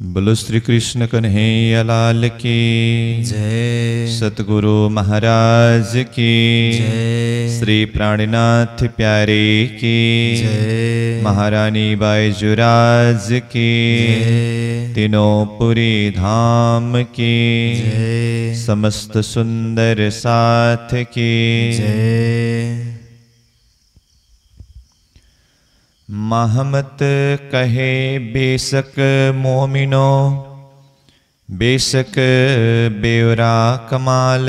बोलो श्री कृष्ण कन्हैया लाल की जय। सतगुरु महाराज की जय। श्री प्राणनाथ प्यारे की जय। महारानी बाईजुराज की जय। तीनों पुरी धाम की जय। समस्त सुंदर साथ की जय। महमत कहे बेशक मोमिनो बेशक बेवरा कमाल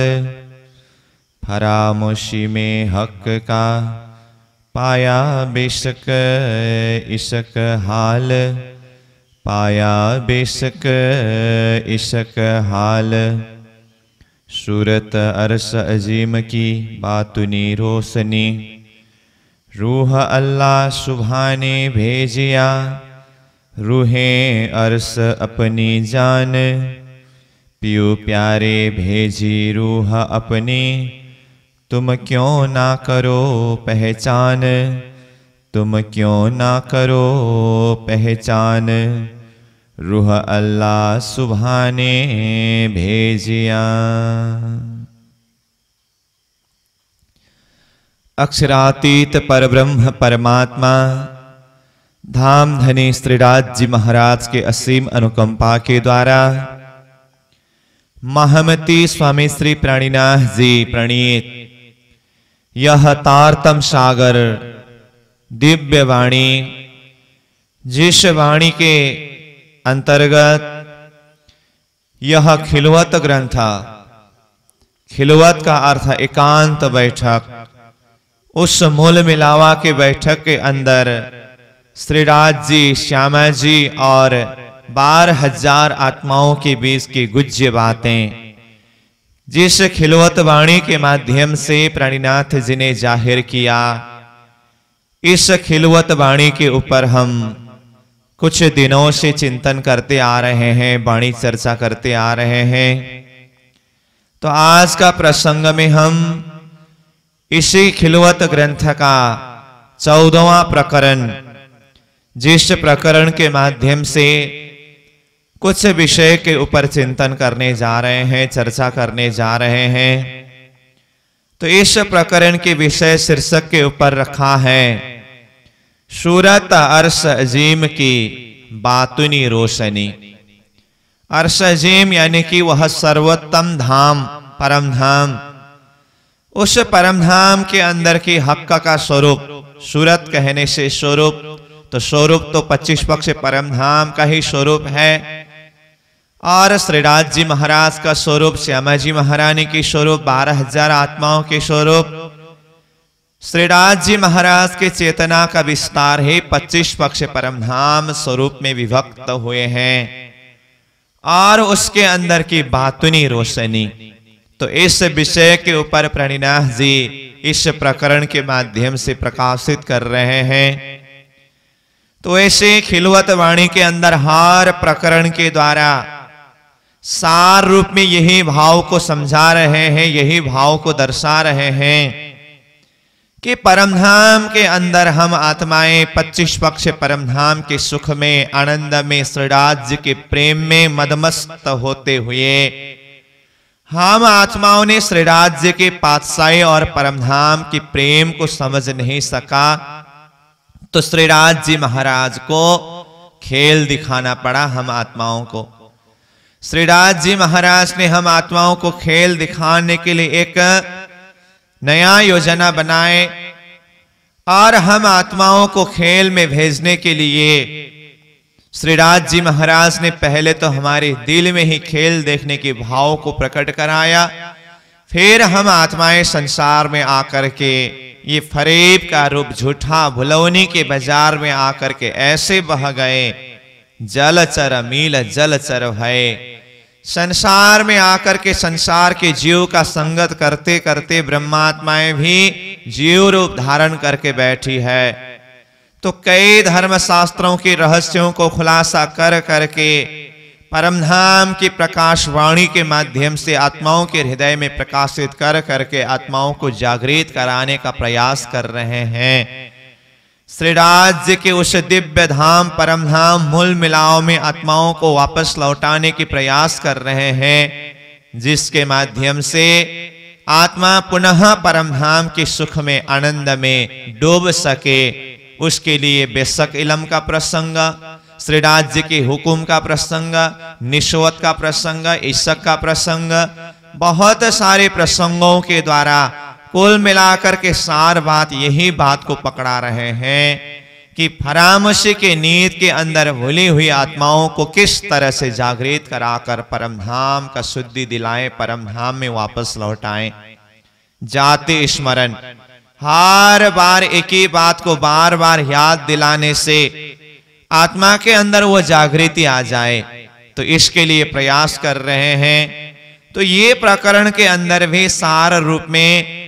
फरामोशी में हक का पाया बेशक इशक हाल पाया बेशक इशक हाल सूरत अरस अजीम की बातुनी रोशनी रूह अल्लाह सुभाने भेजिया रूहें अरस अपनी जान पियो प्यारे भेजी रूह अपनी तुम क्यों ना करो पहचान तुम क्यों ना करो पहचान रूह अल्लाह सुभाने भेजिया। अक्षरातीत परब्रह्म परमात्मा धाम धनी श्रीराज जी महाराज के असीम अनुकंपा के द्वारा महमती स्वामी श्री प्राणीनाथ जी प्रणीत यह तारतम सागर दिव्य वाणी, जिस वाणी के अंतर्गत यह खिलवत ग्रंथ, खिलवत का अर्थ एकांत बैठक, उस मूल मिलावा के बैठक के अंदर श्रीराज जी, श्यामा जी और 12,000 आत्माओं के बीच की गुज्य बातें जिस खिलवत वाणी के माध्यम से प्राणीनाथ जी ने जाहिर किया, इस खिलवत वाणी के ऊपर हम कुछ दिनों से चिंतन करते आ रहे हैं, वाणी चर्चा करते आ रहे हैं। तो आज का प्रसंग में हम इसी खिलवत ग्रंथ का 14वां प्रकरण, जिस प्रकरण के माध्यम से कुछ विषय के ऊपर चिंतन करने जा रहे हैं, चर्चा करने जा रहे हैं। तो इस प्रकरण के विषय शीर्षक के ऊपर रखा है सूरत अर्श अजीम की बातुनी रोशनी। अर्श अजीम यानी कि वह सर्वोत्तम धाम, परम धाम, उस परम धाम के अंदर की हक का स्वरूप, सूरत कहने से स्वरूप, तो स्वरूप तो 25 पक्ष परम धाम का ही स्वरूप है। और श्रीराज जी महाराज का स्वरूप, श्यामा जी महारानी की स्वरूप, 12,000 आत्माओं के स्वरूप, श्रीराज जी महाराज के चेतना का विस्तार ही 25 पक्ष परम धाम स्वरूप में विभक्त हुए हैं। और उसके अंदर की बातुनी रोशनी, तो इस विषय के ऊपर प्राणीनाथ जी इस प्रकरण के माध्यम से प्रकाशित कर रहे हैं। तो ऐसे खिलवत वाणी के अंदर हर प्रकरण के द्वारा सार रूप में यही भाव को समझा रहे हैं, यही भाव को दर्शा रहे हैं कि परमधाम के अंदर हम आत्माएं 25 पक्ष परमधाम के सुख में, आनंद में, श्रीराज जी के प्रेम में मदमस्त होते हुए हम आत्माओं ने श्रीराज जी के पातशाही और परमधाम के प्रेम को समझ नहीं सका, तो श्रीराज जी महाराज को खेल दिखाना पड़ा हम आत्माओं को। श्रीराज जी महाराज ने हम आत्माओं को खेल दिखाने के लिए एक नया योजना बनाए और हम आत्माओं को खेल में भेजने के लिए श्रीराज जी महाराज ने पहले तो हमारे दिल में ही खेल देखने के भाव को प्रकट कराया। फिर हम आत्माएं संसार में आकर के ये फरेब का रूप, झूठा भुलौनी के बाजार में आकर के ऐसे बह गए, जलचर मील जलचर भय। संसार में आकर के संसार के जीव का संगत करते करते ब्रह्मात्माएं भी जीव रूप धारण करके बैठी है। तो कई धर्म शास्त्रों के रहस्यों को खुलासा कर करके परमधाम की प्रकाश वाणी के माध्यम से आत्माओं के हृदय में प्रकाशित कर करके आत्माओं को जागृत कराने का प्रयास कर रहे हैं। श्रीराज के उस दिव्य धाम परम धाम मूल मिलाव में आत्माओं को वापस लौटाने की प्रयास कर रहे हैं, जिसके माध्यम से आत्मा पुनः परम धाम के सुख में आनंद में डूब सके। उसके लिए बेशक इलम का प्रसंग, श्री राज्य के हुकुम का प्रसंग, निश्वत का प्रसंग, ईशक का प्रसंग, बहुत सारे प्रसंगों के द्वारा कुल मिलाकर के सार बात यही बात को पकड़ा रहे हैं कि परामर्शी के नींद के अंदर भूली हुई आत्माओं को किस तरह से जागृत कराकर परम धाम का शुद्धि दिलाएं, परम धाम में वापस लौटाएं। जाति स्मरण, हर बार एक ही बात को बार बार याद दिलाने से आत्मा के अंदर वो जागृति आ जाए, तो इसके लिए प्रयास कर रहे हैं। तो ये प्रकरण के अंदर भी सार रूप में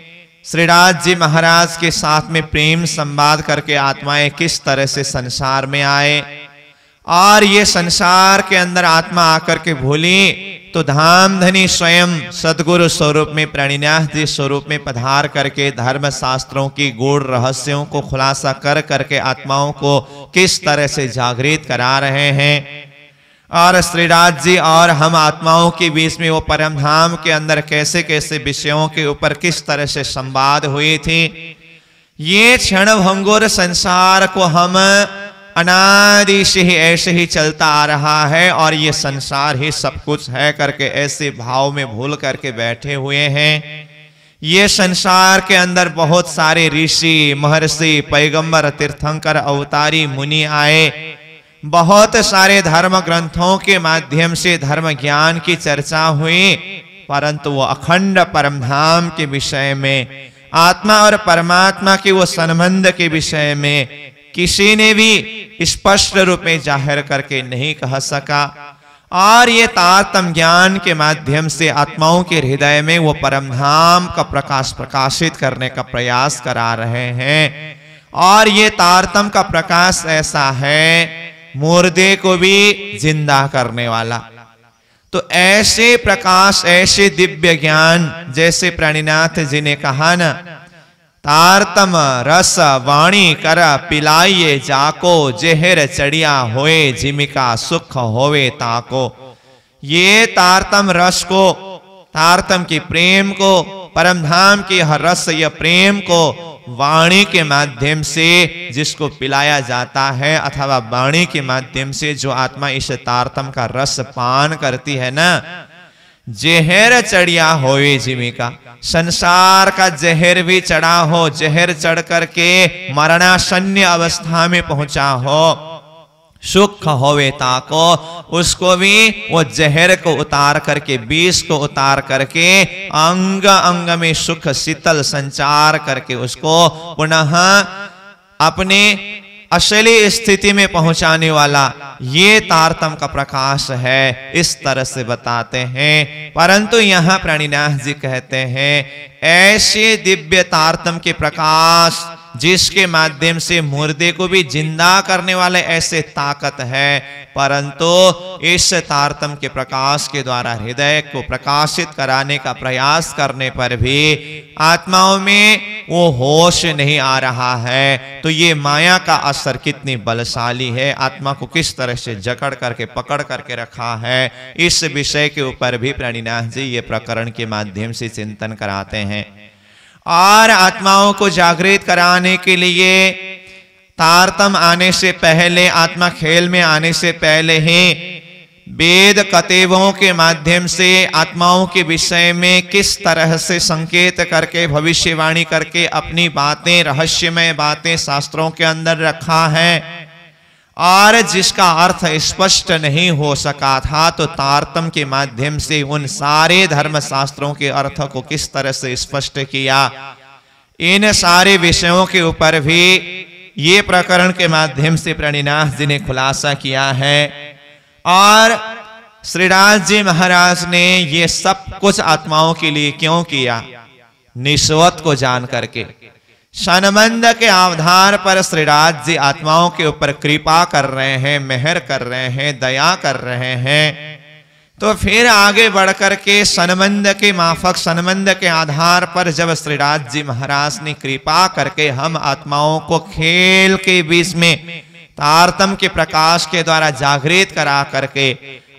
श्रीराज जी महाराज के साथ में प्रेम संवाद करके आत्माएं किस तरह से संसार में आए, और ये संसार के अंदर आत्मा आकर के भूली तो धामधनी स्वयं सदगुरु स्वरूप में प्रणिनाथ जी स्वरूप में पधार करके धर्म शास्त्रों की गूढ़ रहस्यों को खुलासा कर करके आत्माओं को किस तरह से जागृत करा रहे हैं, और श्रीराज जी और हम आत्माओं के बीच में वो परम धाम के अंदर कैसे कैसे विषयों के ऊपर किस तरह से संवाद हुई थी। ये क्षण भंगुर संसार को हम अनादि से ही ऐसे ही चलता आ रहा है, और ये संसार ही सब कुछ है करके ऐसे भाव में भूल करके बैठे हुए हैं। ये संसार के अंदर बहुत सारे ऋषि, महर्षि, पैगंबर, तीर्थंकर, अवतारी, मुनि आए, बहुत सारे धर्म ग्रंथों के माध्यम से धर्म ज्ञान की चर्चा हुई, परंतु वो अखंड परम धाम के विषय में, आत्मा और परमात्मा के वो संबंध के विषय में किसी ने भी स्पष्ट रूप में जाहिर करके नहीं कह सका। और ये तारतम ज्ञान के माध्यम से आत्माओं के हृदय में वो परम धाम का प्रकाश प्रकाशित करने का प्रयास करा रहे हैं। और ये तारतम का प्रकाश ऐसा है मुर्दे को भी जिंदा करने वाला। तो ऐसे प्रकाश, ऐसे दिव्य ज्ञान, जैसे प्रणिनाथ जी ने कहा ना, तारतम रस वाणी कर पिलाइए जाको, जहर चढ़िया होए जिमिका सुख होवे ताको। ये तारतम रस को, तारतम की प्रेम को, परम धाम की हर रस या प्रेम को वाणी के माध्यम से जिसको पिलाया जाता है, अथवा वाणी के माध्यम से जो आत्मा इस तारतम का रस पान करती है ना, जहर चढ़िया होए जीविका, संसार का जहर भी चढ़ा हो, जहर चढ़ करके मरणासन्न अवस्था में पहुंचा हो, सुख होवे ताको, उसको भी वो जहर को उतार करके, विष को उतार करके अंग अंग में सुख शीतल संचार करके उसको पुनः अपने असली स्थिति में पहुंचाने वाला ये तारतम का प्रकाश है, इस तरह से बताते हैं। परंतु यहां प्रणिनाथ जी कहते हैं ऐसे दिव्य तारतम के प्रकाश जिसके माध्यम से मुर्दे को भी जिंदा करने वाले ऐसे ताकत है, परंतु इस तारतम के प्रकाश के द्वारा हृदय को प्रकाशित कराने का प्रयास करने पर भी आत्माओं में वो होश नहीं आ रहा है। तो ये माया का असर कितनी बलशाली है, आत्मा को किस तरह से जकड़ करके पकड़ करके रखा है, इस विषय के ऊपर भी प्रणिनाथ जी ये प्रकरण के माध्यम से चिंतन कराते हैं। और आत्माओं को जागृत कराने के लिए तारतम आने से पहले, आत्मा खेल में आने से पहले ही वेद कतेवों के माध्यम से आत्माओं के विषय में किस तरह से संकेत करके, भविष्यवाणी करके अपनी बातें, रहस्यमय बातें शास्त्रों के अंदर रखा है, और जिसका अर्थ स्पष्ट नहीं हो सका था, तो तारतम के माध्यम से उन सारे धर्म शास्त्रों के अर्थ को किस तरह से स्पष्ट किया, इन सारे विषयों के ऊपर भी ये प्रकरण के माध्यम से प्रणिनाथ जी ने खुलासा किया है। और श्रीराज जी महाराज ने ये सब कुछ आत्माओं के लिए क्यों किया, निस्वत को जान करके, संबंध के आधार पर श्रीराज जी आत्माओं के ऊपर कृपा कर रहे हैं, मेहर कर रहे हैं, दया कर रहे हैं। तो फिर आगे बढ़कर के सनबंध के माफक, सनबंध के आधार पर जब श्रीराज जी महाराज ने कृपा करके हम आत्माओं को खेल के बीच में तारतम्य के प्रकाश के द्वारा जागृत करा करके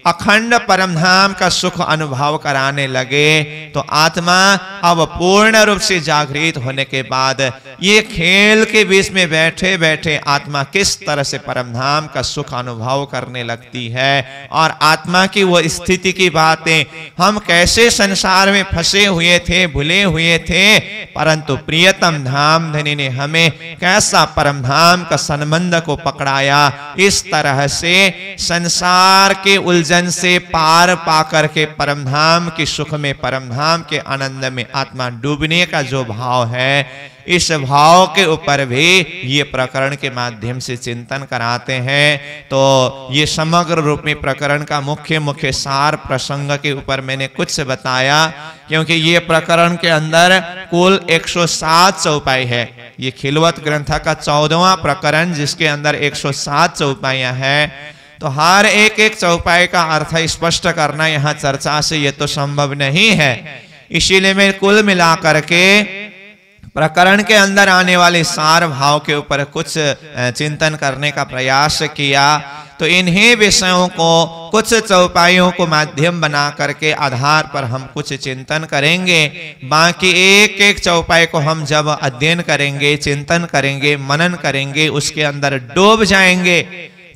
अखंड परमधाम का सुख अनुभव कराने लगे, तो आत्मा अब पूर्ण रूप से जागृत होने के बाद ये खेल के बीच में बैठे बैठे आत्मा किस तरह से परमधाम का सुख अनुभव करने लगती है, और आत्मा की वो स्थिति की बातें, हम कैसे संसार में फंसे हुए थे, भूले हुए थे, परंतु प्रियतम धाम धनी ने हमें कैसा परमधाम का संबंध को पकड़ाया। इस तरह से संसार के उलझन से पार पाकर के परमधाम के सुख में, परमधाम के आनंद में आत्मा डूबने का जो भाव है, इस भाव के ऊपर भी ये प्रकरण के माध्यम से चिंतन कराते हैं। तो ये समग्र रूप में प्रकरण का मुख्य मुख्य सार प्रसंग के ऊपर मैंने कुछ बताया, क्योंकि ये प्रकरण के अंदर कुल 107 चौपाई है। ये खिलवत ग्रंथ का 14वां प्रकरण, जिसके अंदर 107 चौपाइयां हैं। तो हर एक एक चौपाई का अर्थ स्पष्ट करना यहाँ चर्चा से ये तो संभव नहीं है, इसीलिए मैं कुल मिलाकर के प्रकरण के अंदर आने वाले सार भाव के ऊपर कुछ चिंतन करने का प्रयास किया। तो इन्हीं विषयों को कुछ चौपाइयों को माध्यम बना करके आधार पर हम कुछ चिंतन करेंगे। बाकी एक एक चौपाई को हम जब अध्ययन करेंगे, चिंतन करेंगे, मनन करेंगे, उसके अंदर डूब जाएंगे,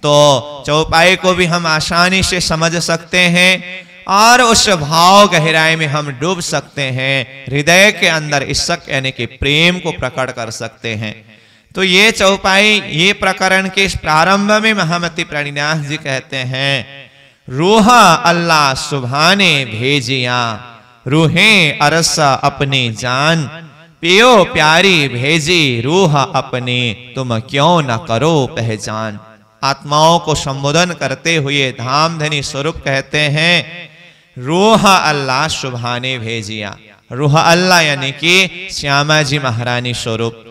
तो चौपाई को भी हम आसानी से समझ सकते हैं और उस भाव गहराई में हम डूब सकते हैं, हृदय के अंदर इश्क यानी कि प्रेम को प्रकट कर सकते हैं। तो ये चौपाई, ये प्रकरण के प्रारंभ में महामती प्रणिनाथ जी कहते हैं, रूह अल्लाह सुभाने भेजिया, रूहे अरस अपनी जान, पियो प्यारी भेजी रूह अपनी, तुम क्यों न करो पहचान। आत्माओं को संबोधन करते हुए धामधनी स्वरूप कहते हैं, रूह अल्लाह सुभाने भेजिया। रूह अल्लाह यानी कि श्यामा जी महारानी स्वरूप,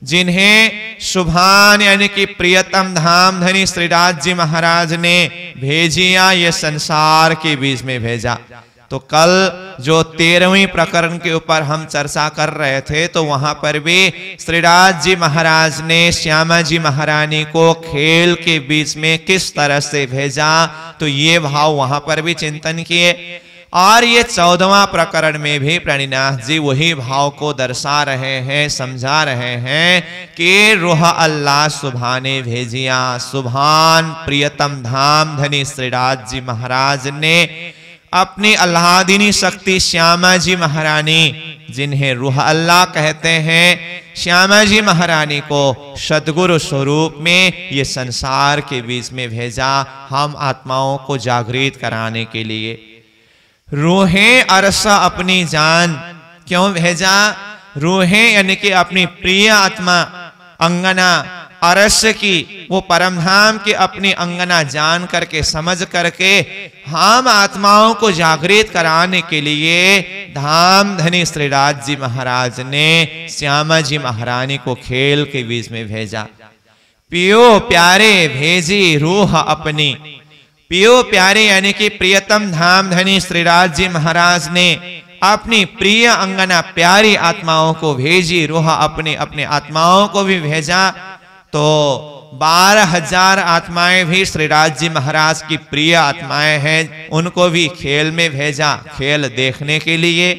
जिन्हें सुभान यानी कि प्रियतम धामधनी श्रीराज जी महाराज ने भेजिया, ये संसार के बीच में भेजा। तो कल जो 13वें प्रकरण के ऊपर हम चर्चा कर रहे थे, तो वहां पर भी श्रीराज जी महाराज ने श्यामा जी महारानी को खेल के बीच में किस तरह से भेजा, तो ये भाव वहां पर भी चिंतन किए। और ये 14वां प्रकरण में भी प्रणिनाथ जी वही भाव को दर्शा रहे हैं, समझा रहे हैं कि रूह अल्लाह सुभाने भेजिया। सुभान प्रियतम धाम धनी श्रीराज जी महाराज ने अपनी अल्लादिनी शक्ति श्यामा जी महारानी, जिन्हें रूह अल्लाह कहते हैं, श्यामा जी महारानी को सद्गुरु स्वरूप में ये संसार के बीच में भेजा, हम आत्माओं को जागृत कराने के लिए। रूहे अरसा अपनी जान, क्यों भेजा? रूहे यानी कि अपनी प्रिय आत्मा अंगना अरस की, वो परमधाम की अपनी अंगना जान करके, समझ करके हम आत्माओं को जागृत कराने के लिए धाम धनी श्रीराज जी महाराज ने श्यामा जी महारानी को खेल के बीच में भेजा। पियो प्यारे भेजी रूह अपनी, पियो प्यारे यानी कि प्रियतम धाम धनी श्रीराज जी महाराज ने अपनी प्रिय अंगना प्यारी आत्माओं को भेजी, रूह अपनी, अपने आत्माओं को भी भेजा। तो 12,000 आत्माएं भी श्रीराज जी महाराज की प्रिय आत्माएं हैं, उनको भी खेल में भेजा, खेल देखने के लिए।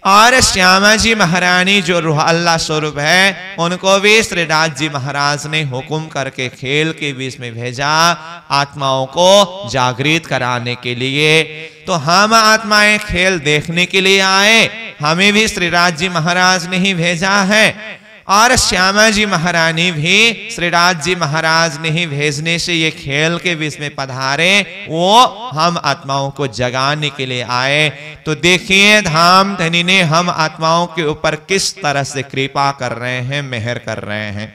और श्यामा जी महारानी जो रूह अल्लाह स्वरूप है, उनको भी श्रीराज जी महाराज ने हुक्म करके खेल के बीच में भेजा, आत्माओं को जागृत कराने के लिए। तो हम आत्माएं खेल देखने के लिए आए, हमें भी श्रीराज जी महाराज ने ही भेजा है, और श्यामा जी महारानी भी श्रीराज जी महाराज ने ही भेजने से ये खेल के बीच में पधारे, वो हम आत्माओं को जगाने के लिए आए। तो देखिए धाम धनी ने हम आत्माओं के ऊपर किस तरह से कृपा कर रहे हैं, मेहर कर रहे हैं।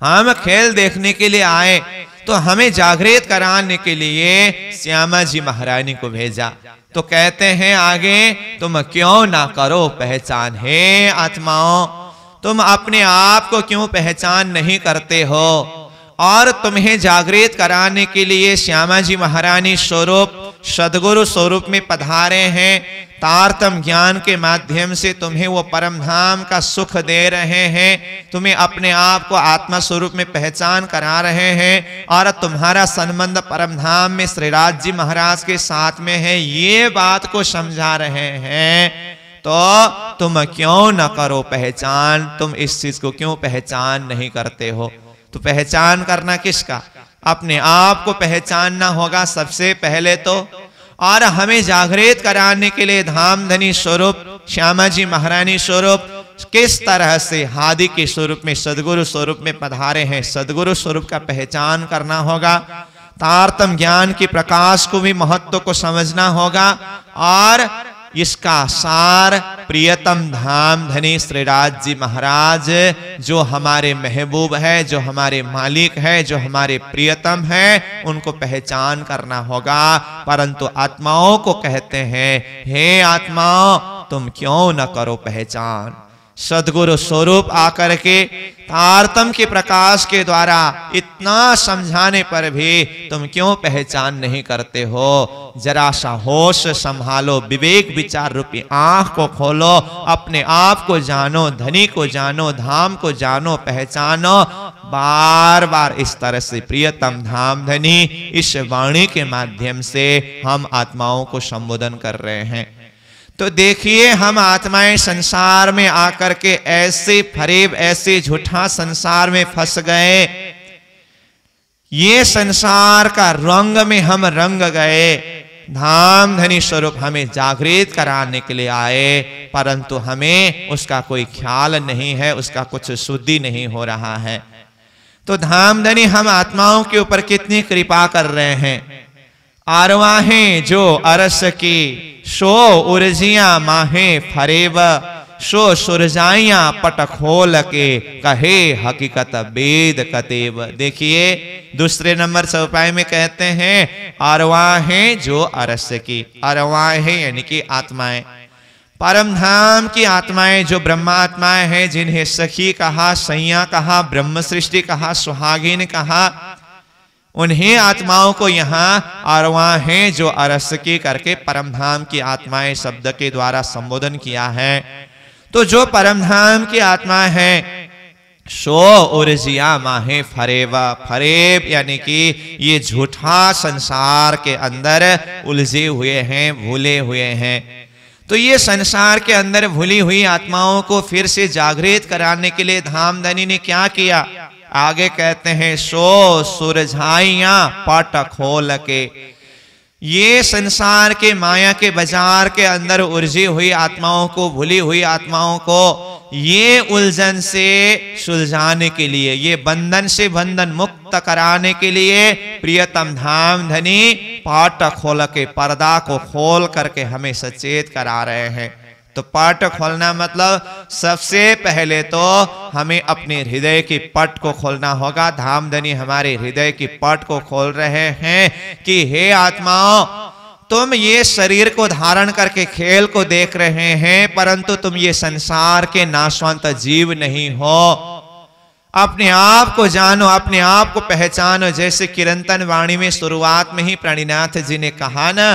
हम खेल देखने के लिए आए, तो हमें जागृत कराने के लिए श्यामा जी महारानी को भेजा। तो कहते हैं आगे, तुम क्यों ना करो पहचान। हे आत्माओं, तुम अपने आप को क्यों पहचान नहीं करते हो? और तुम्हें जागृत कराने के लिए श्यामा जी महारानी स्वरूप सद्गुरु स्वरूप में पधारे हैं, तारतम ज्ञान के माध्यम से तुम्हें वो परम धाम का सुख दे रहे हैं, तुम्हें अपने आप को आत्मा स्वरूप में पहचान करा रहे हैं और तुम्हारा संबंध परम धाम में श्रीराज जी महाराज के साथ में है, ये बात को समझा रहे हैं। तो तुम क्यों न करो पहचान, तुम इस चीज को क्यों पहचान नहीं करते हो? तो पहचान करना किसका? अपने आप को पहचानना होगा सबसे पहले तो। और हमें जागृत कराने के लिए धामधनी स्वरूप श्यामा जी महारानी स्वरूप किस तरह से हादि के स्वरूप में सदगुरु स्वरूप में पधारे हैं, सदगुरु स्वरूप का पहचान करना होगा। तारतम ज्ञान की प्रकाश को भी महत्व को समझना होगा और इसका सार प्रियतम धाम धनी श्रीराज जी महाराज जो हमारे महबूब है, जो हमारे मालिक है, जो हमारे प्रियतम है, उनको पहचान करना होगा। परंतु आत्माओं को कहते हैं, हे आत्माओं तुम क्यों न करो पहचान। सद्गुरु स्वरूप आकर के तारतम के प्रकाश के द्वारा इतना समझाने पर भी तुम क्यों पहचान नहीं करते हो? जरा सा होश संभालो, विवेक विचार रूपी आंख को खोलो, अपने आप को जानो, धनी को जानो, धाम को जानो, पहचानो। बार बार इस तरह से प्रियतम धाम धनी इस वाणी के माध्यम से हम आत्माओं को संबोधन कर रहे हैं। तो देखिए, हम आत्माएं संसार में आकर के ऐसे फरेब, ऐसे झूठा संसार में फंस गए, ये संसार का रंग में हम रंग गए। धाम धनी स्वरूप हमें जागृत कराने के लिए आए, परंतु हमें उसका कोई ख्याल नहीं है, उसका कुछ शुद्धि नहीं हो रहा है। तो धाम धनी हम आत्माओं के ऊपर कितनी कृपा कर रहे हैं। आरवाहें जो अरस की सो उर्जिया माहे फरेब, सो सुरजाइया पट खोल के कहे हकीकत वेद कतेब। देखिए दूसरे नंबर चौपाई में कहते हैं अरवाहें जो अरस की, अरवाहें यानी कि आत्माएं, परम धाम की आत्माएं जो ब्रह्मा आत्माएं हैं, जिन्हें सखी कहा, सैया कहा, ब्रह्म सृष्टि कहा, सुहागिन कहा, उन्हीं आत्माओं को यहाँ अरवाहें जो अरसकी करके परम धाम की आत्माएं शब्द के द्वारा संबोधन किया है। तो जो परम धाम की आत्मा है सो उर्जिया माहे फरेवा, फरेब यानी कि ये झूठा संसार के अंदर उलझे हुए हैं, भूले हुए हैं। तो ये संसार के अंदर भूली हुई आत्माओं को फिर से जागृत कराने के लिए धामधनी ने क्या किया? आगे कहते हैं सो सुरझाइया पट खोल के, ये संसार के माया के बाजार के अंदर उलझी हुई आत्माओं को, भूली हुई आत्माओं को ये उलझन से सुलझाने के लिए, ये बंधन से बंधन मुक्त कराने के लिए प्रियतम धाम धनी पाट खोल के, पर्दा को खोल करके हमें सचेत करा रहे हैं। तो पाट खोलना मतलब सबसे पहले तो हमें अपने हृदय की पट को खोलना होगा। धामधनी हमारे हृदय की पट को खोल रहे हैं कि हे आत्माओं, तुम ये शरीर को धारण करके खेल को देख रहे हैं, परंतु तुम ये संसार के नाशवंत जीव नहीं हो। अपने आप को जानो, अपने आप को पहचानो। जैसे किरंतन वाणी में शुरुआत में ही प्रणिनाथ जी ने कहा ना,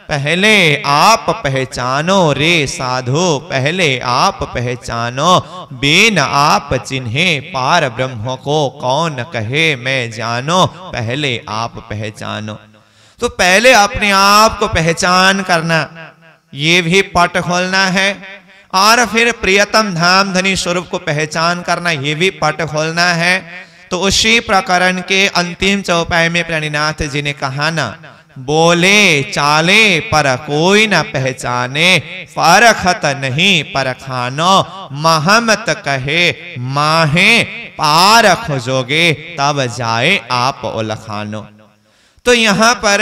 पहले आप पहचानो रे साधो, पहले आप पहचानो, बिन आप चिन्हे पार ब्रह्म को कौन कहे मैं जानो, पहले आप पहचानो। तो पहले अपने आप को पहचान करना, ये भी पट खोलना है, और फिर प्रियतम धाम धनी स्वरूप को पहचान करना, ये भी पट खोलना है। तो उसी प्रकरण के अंतिम चौपाई में प्रणिनाथ जी ने कहा ना, बोले चाले पर कोई न पहचाने, परखत नहीं परखानो, महमत कहे माहे पारख जोगे, तब जाए आप उलखानो। तो यहाँ पर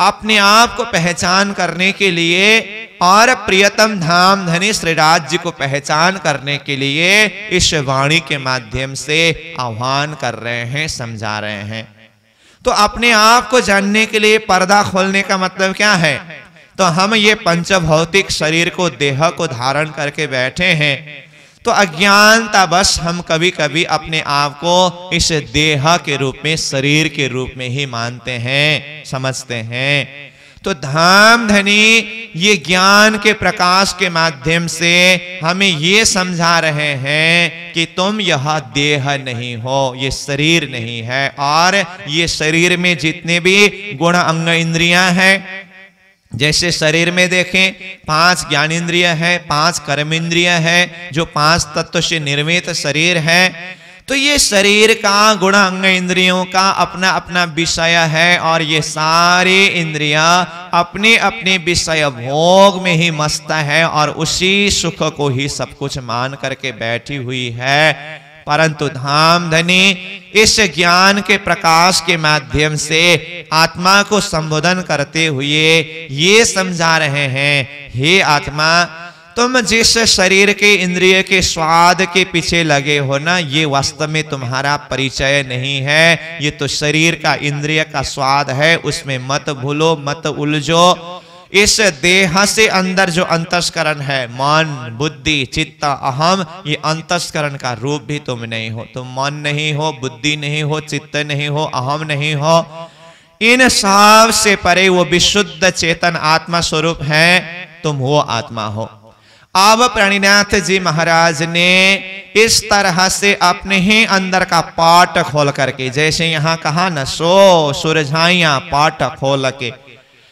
अपने आप को पहचान करने के लिए और प्रियतम धाम धनी श्रीराज जी को पहचान करने के लिए इस वाणी के माध्यम से आह्वान कर रहे हैं, समझा रहे हैं। तो अपने आप को जानने के लिए पर्दा खोलने का मतलब क्या है? तो हम ये पंचभौतिक शरीर को, देह को धारण करके बैठे हैं, तो अज्ञानता बस हम कभी कभी अपने आप को इस देह के रूप में, शरीर के रूप में ही मानते हैं, समझते हैं। तो धाम धनी ये ज्ञान के प्रकाश के माध्यम से हमें ये समझा रहे हैं कि तुम यह देह नहीं हो, ये शरीर नहीं है, और ये शरीर में जितने भी गुण अंग इंद्रियां हैं, जैसे शरीर में देखें 5 ज्ञानेंद्रिय है, 5 कर्मेंद्रिय है, जो 5 तत्व से निर्मित शरीर है। तो ये शरीर का गुण अंग इंद्रियों का अपना अपना विषय है, और ये सारी इंद्रियां अपने अपने विषय भोग में ही मस्त है और उसी सुख को ही सब कुछ मान करके बैठी हुई है। परंतु धाम धनी इस ज्ञान के प्रकाश के माध्यम से आत्मा को संबोधन करते हुए ये समझा रहे हैं, हे आत्मा, तुम जिस शरीर के इंद्रिय के स्वाद के पीछे लगे हो ना, ये वास्तव में तुम्हारा परिचय नहीं है। ये तो शरीर का इंद्रिय का स्वाद है, उसमें मत भूलो, मत उलझो। इस देह से अंदर जो अंतस्करण है, मन, बुद्धि, चित्त, अहम, ये अंतस्करण का रूप भी तुम नहीं हो। तुम मन नहीं हो, बुद्धि नहीं हो, चित्त नहीं हो, अहम नहीं हो। इन सब से परे वो विशुद्ध चेतन आत्मा स्वरूप है, तुम वो आत्मा हो। अब प्रणिनाथ जी महाराज ने इस तरह से अपने ही अंदर का पाट खोल करके, जैसे यहां कहा न, सो सुरझाइयां पाट खोल के,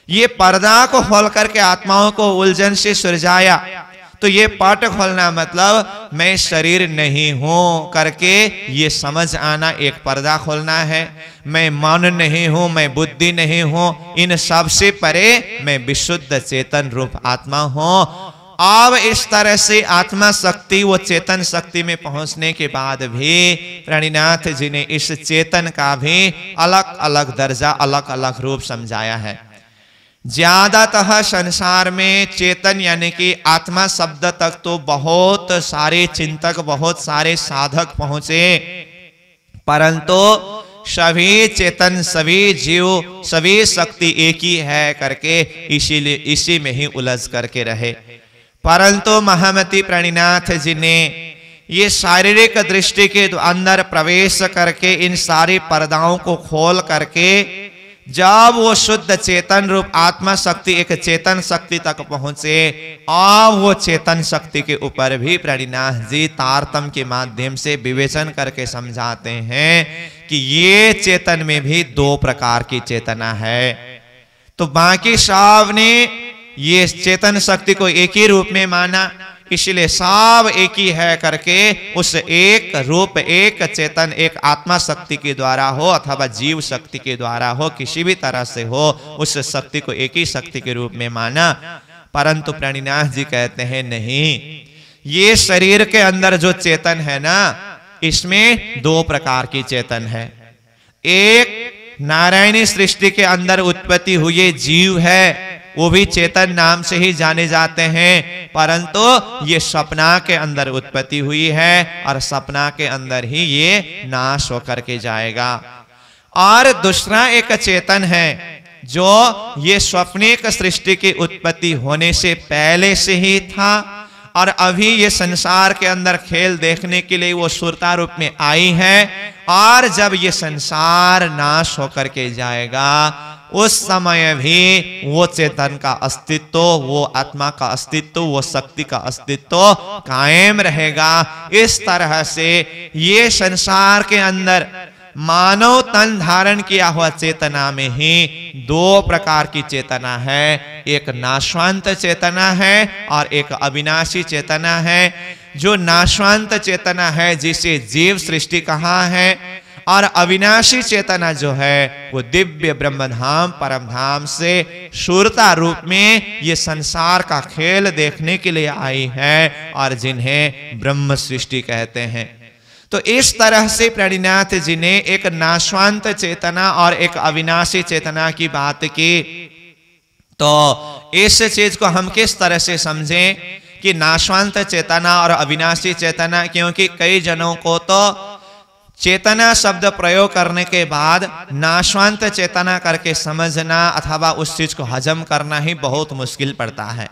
ये पर्दा को खोल करके आत्माओं को उलझन से सुलझाया। तो ये पाट खोलना मतलब मैं शरीर नहीं हूं करके ये समझ आना, एक पर्दा खोलना है। मैं मन नहीं हूं, मैं बुद्धि नहीं हूं, इन सब से परे मैं विशुद्ध चेतन रूप आत्मा हूं। अब इस तरह से आत्मा शक्ति, वो चेतन शक्ति में पहुंचने के बाद भी प्रणिनाथ जी ने इस चेतन का भी अलग अलग दर्जा, अलग अलग रूप समझाया है। ज्यादातर संसार में चेतन यानी कि आत्मा शब्द तक तो बहुत सारे चिंतक, बहुत सारे साधक पहुंचे, परंतु सभी चेतन, सभी जीव, सभी शक्ति एक ही है करके इसीलिए इसी में ही उलझ करके रहे। परंतु महामती प्रणिनाथ जी ने ये शारीरिक दृष्टि के अंदर प्रवेश करके इन सारी पर्दाओं को खोल करके जब वो शुद्ध चेतन रूप आत्मा शक्ति एक चेतन शक्ति तक पहुंचे, और वो चेतन शक्ति के ऊपर भी प्रणिनाथ जी तारतम्य के माध्यम से विवेचन करके समझाते हैं कि ये चेतन में भी 2 प्रकार की चेतना है। तो बाकी सब ने ये चेतन शक्ति को एक ही रूप में माना, इसलिए सब एक ही है करके उस एक रूप, एक चेतन, एक आत्मा शक्ति के द्वारा हो अथवा जीव शक्ति के द्वारा हो, किसी भी तरह से हो, उस शक्ति को एक ही शक्ति के रूप में माना। परंतु प्रणिनाथ जी कहते हैं नहीं, ये शरीर के अंदर जो चेतन है ना, इसमें 2 प्रकार की चेतन है। एक नारायणी सृष्टि के अंदर उत्पत्ति हुए जीव है, वो भी चेतन नाम से ही जाने जाते हैं, परंतु ये सपना के अंदर उत्पत्ति हुई है और सपना के अंदर ही ये नाश होकर के जाएगा। और दूसरा एक चेतन है जो ये स्वप्निक सृष्टि की उत्पत्ति होने से पहले से ही था, और अभी ये संसार के अंदर खेल देखने के लिए वो सुरता रूप में आई है, और जब ये संसार नाश होकर के जाएगा उस समय भी वो चेतन का अस्तित्व, वो आत्मा का अस्तित्व, वो शक्ति का अस्तित्व कायम रहेगा। इस तरह से ये संसार के अंदर मानव तन धारण किया हुआ चेतना में ही 2 प्रकार की चेतना है, एक नाशवंत चेतना है और एक अविनाशी चेतना है। जो नाशवंत चेतना है जिसे जीव सृष्टि कहा है, और अविनाशी चेतना जो है वो दिव्य ब्रह्मधाम परम धाम से शूरता रूप में ये संसार का खेल देखने के लिए आई है, और जिन्हें ब्रह्म सृष्टि कहते हैं। तो इस तरह से प्रणिनाथ जी ने एक नाशवंत चेतना और एक अविनाशी चेतना की बात की। तो इस चीज को हम किस तरह से समझें कि नाशवंत चेतना और अविनाशी चेतना, क्योंकि कई जनों को तो चेतना शब्द प्रयोग करने के बाद नाशवंत चेतना करके समझना अथवा उस चीज को हजम करना ही बहुत मुश्किल पड़ता है।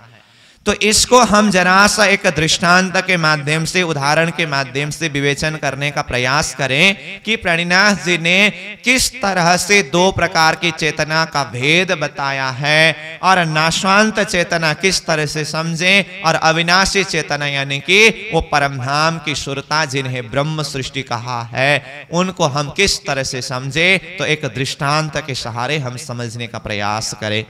तो इसको हम जरा सा एक दृष्टांत के माध्यम से, उदाहरण के माध्यम से विवेचन करने का प्रयास करें कि प्रणिनाथ जी ने किस तरह से दो प्रकार की चेतना का भेद बताया है और नाशवांत चेतना किस तरह से समझें और अविनाशी चेतना यानी कि वो परमधाम की सुरता जिन्हें ब्रह्म सृष्टि कहा है उनको हम किस तरह से समझे, तो एक दृष्टांत के सहारे हम समझने का प्रयास करें।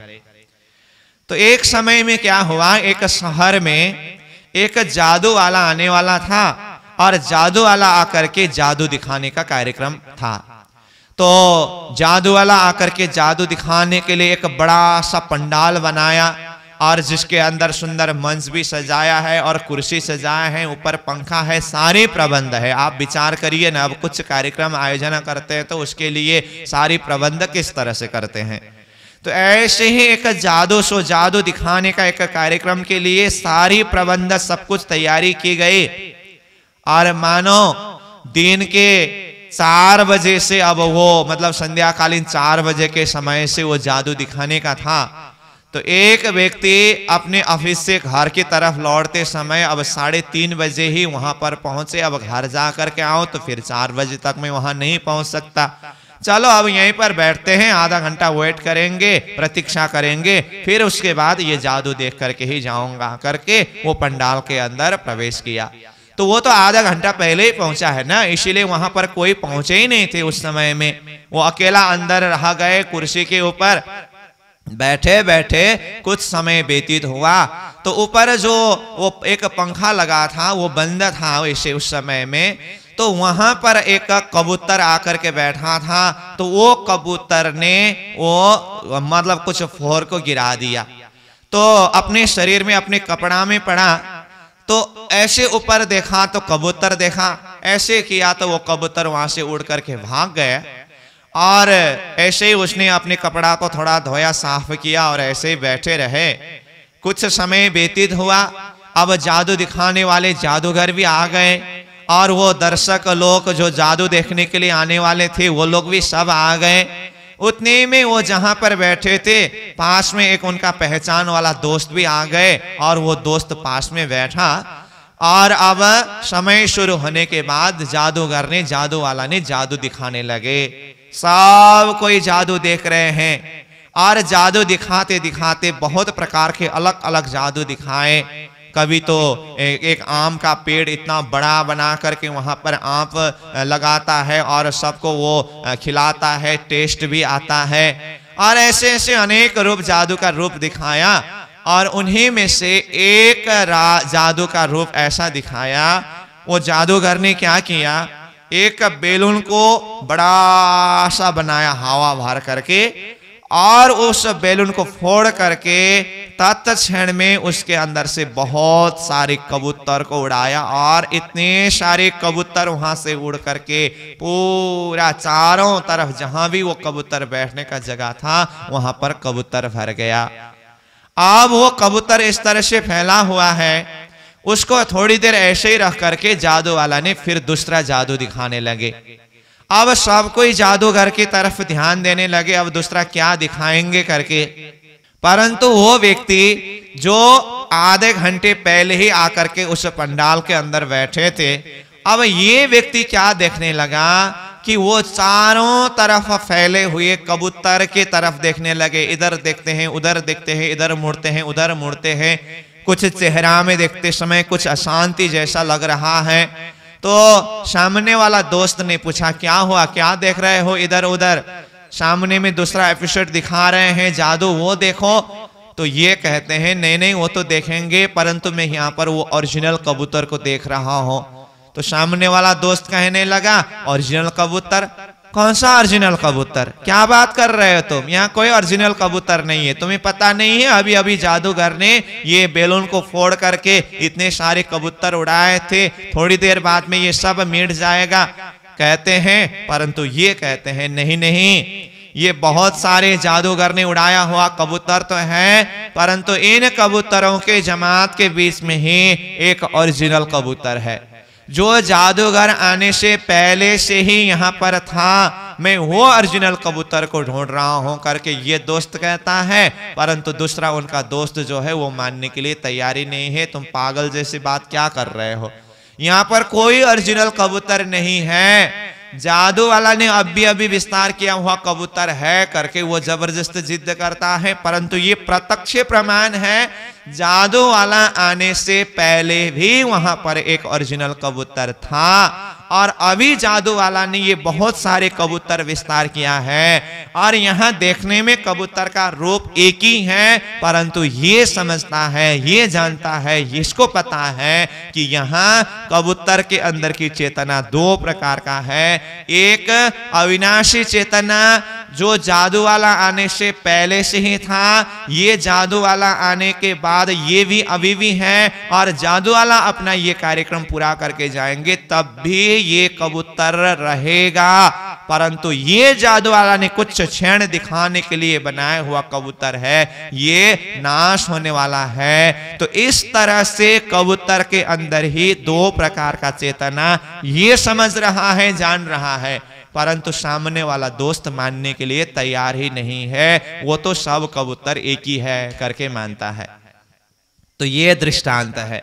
तो एक समय में क्या हुआ, एक शहर में एक जादू वाला आने वाला था और जादू वाला आकर के जादू दिखाने का कार्यक्रम था। तो जादू वाला आकर के जादू दिखाने के लिए एक बड़ा सा पंडाल बनाया और जिसके अंदर सुंदर मंच भी सजाया है और कुर्सी सजाया है, ऊपर पंखा है, सारे प्रबंध है। आप विचार करिए ना, अब कुछ कार्यक्रम आयोजन करते हैं तो उसके लिए सारी प्रबंध किस तरह से करते हैं। तो ऐसे ही एक जादू दिखाने का एक कार्यक्रम के लिए सारी प्रबंध सब कुछ तैयारी की गई और मानो दिन के 4 बजे से, अब वो मतलब संध्याकालीन 4 बजे के समय से वो जादू दिखाने का था। तो एक व्यक्ति अपने ऑफिस से घर की तरफ लौटते समय अब 3:30 बजे ही वहां पर पहुंचे। अब घर जा करके आओ तो फिर 4 बजे तक मैं वहां नहीं पहुंच सकता, चलो अब यहीं पर बैठते हैं, आधा घंटा वेट करेंगे, प्रतीक्षा करेंगे, फिर उसके बाद ये जादू देख करके ही जाऊंगा करके वो पंडाल के अंदर प्रवेश किया। तो वो तो आधा घंटा पहले ही पहुंचा है ना, इसीलिए वहां पर कोई पहुंचे ही नहीं थे उस समय में। वो अकेला अंदर रह गए, कुर्सी के ऊपर बैठे बैठे कुछ समय व्यतीत हुआ। तो ऊपर जो वो एक पंखा लगा था वो बंद था वैसे उस समय में। तो वहां पर एक कबूतर आकर के बैठा था, तो वो कबूतर ने वो मतलब कुछ फोर को गिरा दिया, तो अपने शरीर में अपने कपड़ा में पड़ा। तो ऐसे ऊपर देखा तो कबूतर देखा, ऐसे किया तो वो कबूतर वहां से उड़ करके भाग गया। और ऐसे ही उसने अपने कपड़ा को थोड़ा धोया, साफ किया और ऐसे ही बैठे रहे। कुछ समय व्यतीत हुआ। अब जादू दिखाने वाले जादूगर भी आ गए और वो दर्शक लोग जो जादू देखने के लिए आने वाले थे वो लोग भी सब आ गए। उतने में वो जहां पर बैठे थे पास में एक उनका पहचान वाला दोस्त भी आ गए और वो दोस्त पास में बैठा। और अब समय शुरू होने के बाद जादूगर ने, जादू वाला ने जादू दिखाने लगे। सब कोई जादू देख रहे हैं और जादू दिखाते दिखाते बहुत प्रकार के अलग अलग जादू दिखाए। कभी तो एक आम का पेड़ इतना बड़ा बना करके वहां पर आम लगाता है और सबको वो खिलाता है, टेस्ट भी आता है। और ऐसे ऐसे अनेक रूप जादू का रूप दिखाया। और उन्हीं में से एक जादू का रूप ऐसा दिखाया, वो जादूगर ने क्या किया, एक बेलून को बड़ा सा बनाया हवा भर करके और उस बेलून को फोड़ करके तत्क्षण में उसके अंदर से बहुत सारे कबूतर को उड़ाया और इतने सारे कबूतर वहां से उड़ करके पूरा चारों तरफ जहां भी वो कबूतर बैठने का जगह था वहां पर कबूतर भर गया। अब वो कबूतर इस तरह से फैला हुआ है, उसको थोड़ी देर ऐसे ही रख करके जादू वाला ने फिर दूसरा जादू दिखाने लगे। अब सब कोई जादूगर की तरफ ध्यान देने लगे, अब दूसरा क्या दिखाएंगे करके। परंतु वो व्यक्ति जो आधे घंटे पहले ही आकर के उस पंडाल के अंदर बैठे थे, अब ये व्यक्ति क्या देखने लगा कि वो चारों तरफ फैले हुए कबूतर की तरफ देखने लगे। इधर देखते हैं, उधर देखते हैं, इधर मुड़ते हैं, उधर मुड़ते हैं। कुछ चेहरा में देखते समय कुछ अशांति जैसा लग रहा है। तो सामने वाला दोस्त ने पूछा, क्या हुआ, क्या देख रहे हो इधर उधर? सामने में दूसरा एपिसोड दिखा रहे हैं जादू, वो देखो। तो ये कहते हैं नहीं नहीं वो तो देखेंगे, परंतु मैं यहाँ पर वो ओरिजिनल कबूतर को देख रहा हूँ। तो सामने वाला दोस्त कहने लगा, ओरिजिनल कबूतर? कौन सा ओरिजिनल कबूतर? क्या बात कर रहे हो तुम? यहाँ कोई ओरिजिनल कबूतर नहीं है, तुम्हें पता नहीं है अभी अभी जादूगर ने ये बेलून को फोड़ करके इतने सारे कबूतर उड़ाए थे, थोड़ी देर बाद में ये सब मिट जाएगा कहते हैं। परंतु ये कहते हैं नहीं नहीं, ये बहुत सारे जादूगर ने उड़ाया हुआ कबूतर तो है, परंतु इन कबूतरों के जमात के बीच में ही एक ओरिजिनल कबूतर है जो जादूगर आने से पहले से ही यहाँ पर था। मैं वो ओरिजिनल कबूतर को ढूंढ रहा हूं करके ये दोस्त कहता है, परंतु दूसरा उनका दोस्त जो है वो मानने के लिए तैयारी नहीं है। तुम पागल जैसी बात क्या कर रहे हो, यहाँ पर कोई ओरिजिनल कबूतर नहीं है, जादू वाला ने अभी विस्तार किया हुआ कबूतर है करके वो जबरदस्त जिद करता है। परंतु ये प्रत्यक्ष प्रमाण है, जादू वाला आने से पहले भी वहां पर एक ओरिजिनल कबूतर था और अभी जादू वाला ने ये बहुत सारे कबूतर विस्तार किया है और यहाँ देखने में कबूतर का रूप एक ही है, परंतु ये समझता है, ये जानता है, इसको पता है कि यहाँ कबूतर के अंदर की चेतना दो प्रकार का है। एक अविनाशी चेतना जो जादू वाला आने से पहले से ही था, ये जादू वाला आने के बाद ये भी अभी भी है और जादू वाला अपना ये कार्यक्रम पूरा करके जाएंगे तब भी ये कबूतर रहेगा। परंतु ये जादू वाला ने कुछ क्षण दिखाने के लिए बनाया हुआ कबूतर है, ये नाश होने वाला है। तो इस तरह से कबूतर के अंदर ही दो प्रकार का चेतना ये समझ रहा है, जान रहा है, परंतु सामने वाला दोस्त मानने के लिए तैयार ही नहीं है, वो तो सब कबूतर एक ही है करके मानता है। तो ये दृष्टांत है।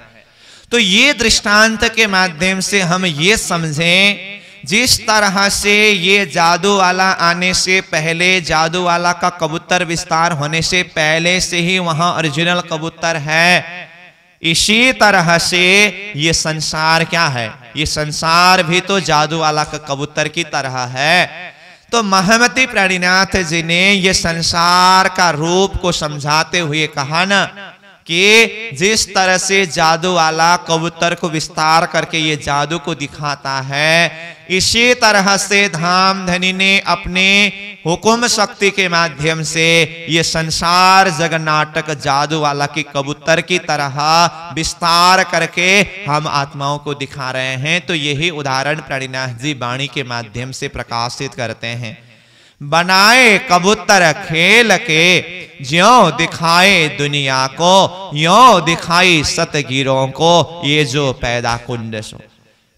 तो ये दृष्टांत के माध्यम से हम ये समझें, जिस तरह से ये जादू वाला आने से पहले, जादू वाला का कबूतर विस्तार होने से पहले से ही वहां ओरिजिनल कबूतर है, इसी तरह से ये संसार क्या है, ये संसार भी तो जादू वाला का कबूतर की तरह है। तो महामती प्राणीनाथ जी ने ये संसार का रूप को समझाते हुए कहा ना कि जिस तरह से जादू वाला कबूतर को विस्तार करके ये जादू को दिखाता है, इसी तरह से धामधनी ने अपने हुकुम शक्ति के माध्यम से ये संसार जगन्नाटक जादू वाला की कबूतर की तरह विस्तार करके हम आत्माओं को दिखा रहे हैं। तो यही उदाहरण प्राणीनाथ जी वाणी के माध्यम से प्रकाशित करते हैं। बनाए कबूतर खेल के, ज्यों दिखाए दुनिया को, यों दिखाई सतगिरों को, ये जो पैदा कुंड सो।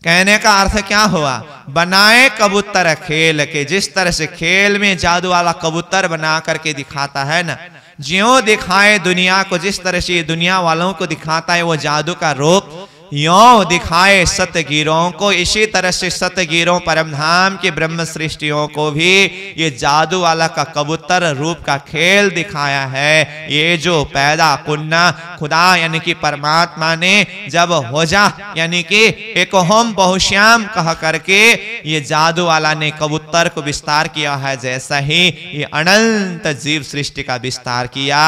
कहने का अर्थ क्या हुआ, बनाए कबूतर खेल के, जिस तरह से खेल में जादू वाला कबूतर बना करके दिखाता है ना, ज्यों दिखाए दुनिया को, जिस तरह से दुनिया वालों को दिखाता है वो जादू का रूप, यों दिखाए सतगिरों को, इसी तरह से सतगिरों परमधाम के ब्रह्म सृष्टियों को भी ये जादू वाला का कबूतर रूप का खेल दिखाया है। ये जो पैदा कुन्ना खुदा यानी कि परमात्मा ने जब हो जा यानी कि एक हम बहुश्याम कह करके ये जादू वाला ने कबूतर को विस्तार किया है, जैसा ही ये अनंत जीव सृष्टि का विस्तार किया।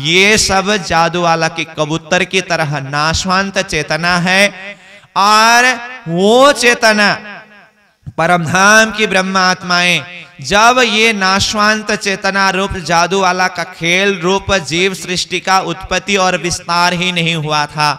ये सब जादू वाला के कबूतर की तरह नाशवंत चेतना है और वो चेतना परमधाम की ब्रह्म आत्माएं जब ये नाशवंत चेतना रूप जादू वाला का खेल रूप जीव सृष्टि का उत्पत्ति और विस्तार ही नहीं हुआ था,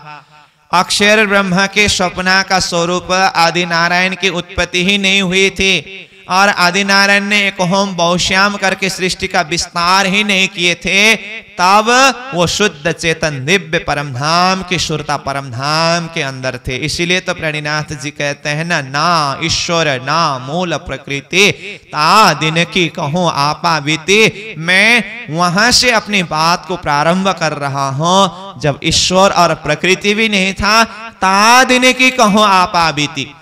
अक्षर ब्रह्म के स्वप्ना का स्वरूप आदि नारायण की उत्पत्ति ही नहीं हुई थी और आदि नारायण ने एक होम बहुश्याम करके सृष्टि का विस्तार ही नहीं किए थे, तब वो शुद्ध चेतन दिव्य परमधाम की शुरता परमधाम के अंदर थे। इसीलिए तो प्राणीनाथ जी कहते हैं ना, ना ईश्वर ना मूल प्रकृति ता दिन की कहूं आपा बीती। मैं वहां से अपनी बात को प्रारंभ कर रहा हूं, जब ईश्वर और प्रकृति भी नहीं था, ता दिन की कहूं आपा बीती।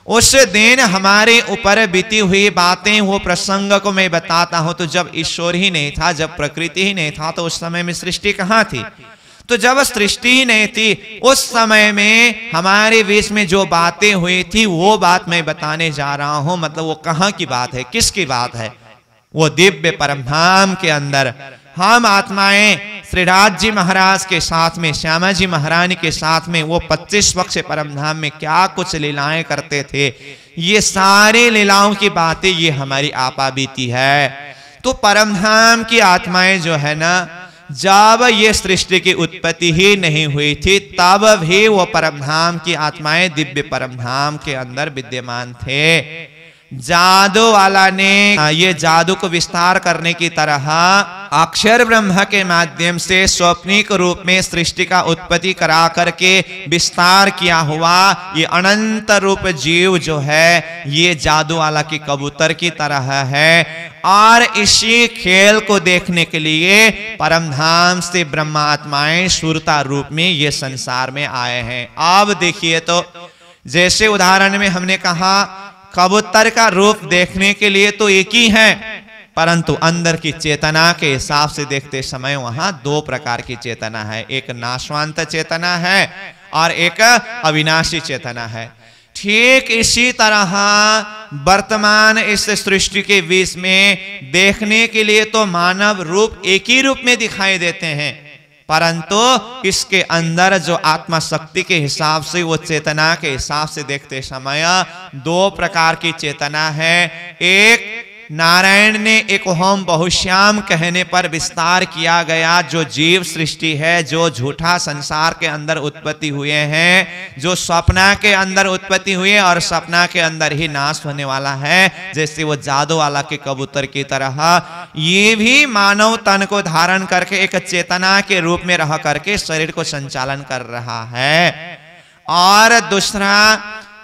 उस दिन हमारे ऊपर बीती हुई बातें, वो प्रसंग को मैं बताता हूं। तो जब ईश्वर ही नहीं था, जब प्रकृति ही नहीं था, तो उस समय में सृष्टि कहां थी? तो जब सृष्टि ही नहीं थी, उस समय में हमारे बीच में जो बातें हुई थी वो बात मैं बताने जा रहा हूं। मतलब वो कहां की बात है, किसकी बात है? वो दिव्य परमधाम के अंदर हम आत्माएं श्रीराज जी महाराज के साथ में, श्यामा जी महारानी के साथ में, वो 25 पक्ष परमधाम में क्या कुछ लीलाएं करते थे, ये सारी लीलाओं की बातें ये हमारी आपा बीती है। तो परमधाम की आत्माएं जो है ना, जब ये सृष्टि की उत्पत्ति ही नहीं हुई थी, तब भी वो परमधाम की आत्माएं दिव्य परमधाम के अंदर विद्यमान थे। जादू वाला ने ये जादू को विस्तार करने की तरह अक्षर ब्रह्म के माध्यम से स्वप्निक रूप में सृष्टि का उत्पत्ति करा करके विस्तार किया हुआ ये अनंत रूप जीव जो है ये जादू वाला की कबूतर की तरह है। और इसी खेल को देखने के लिए परमधाम से ब्रह्मात्माएं सुरता रूप में ये संसार में आए हैं। अब देखिए तो जैसे उदाहरण में हमने कहा कबूतर का रूप देखने के लिए तो एक ही है, परंतु अंदर की चेतना के हिसाब से देखते समय वहां दो प्रकार की चेतना है, एक नाशवंत चेतना है और एक अविनाशी चेतना है। ठीक इसी तरह वर्तमान इस सृष्टि के बीच में देखने के लिए तो मानव रूप एक ही रूप में दिखाई देते हैं, परंतु इसके अंदर जो आत्मा शक्ति के हिसाब से वो चेतना के हिसाब से देखते समय दो प्रकार की चेतना है। एक नारायण ने एक होम बहुश्याम कहने पर विस्तार किया गया जो जीव सृष्टि है, जो झूठा संसार के अंदर उत्पत्ति हुए हैं, जो सपना के अंदर उत्पत्ति हुए और सपना के अंदर ही नाश होने वाला है, जैसे वो जादू वाला के कबूतर की तरह ये भी मानव तन को धारण करके एक चेतना के रूप में रह करके शरीर को संचालन कर रहा है। और दूसरा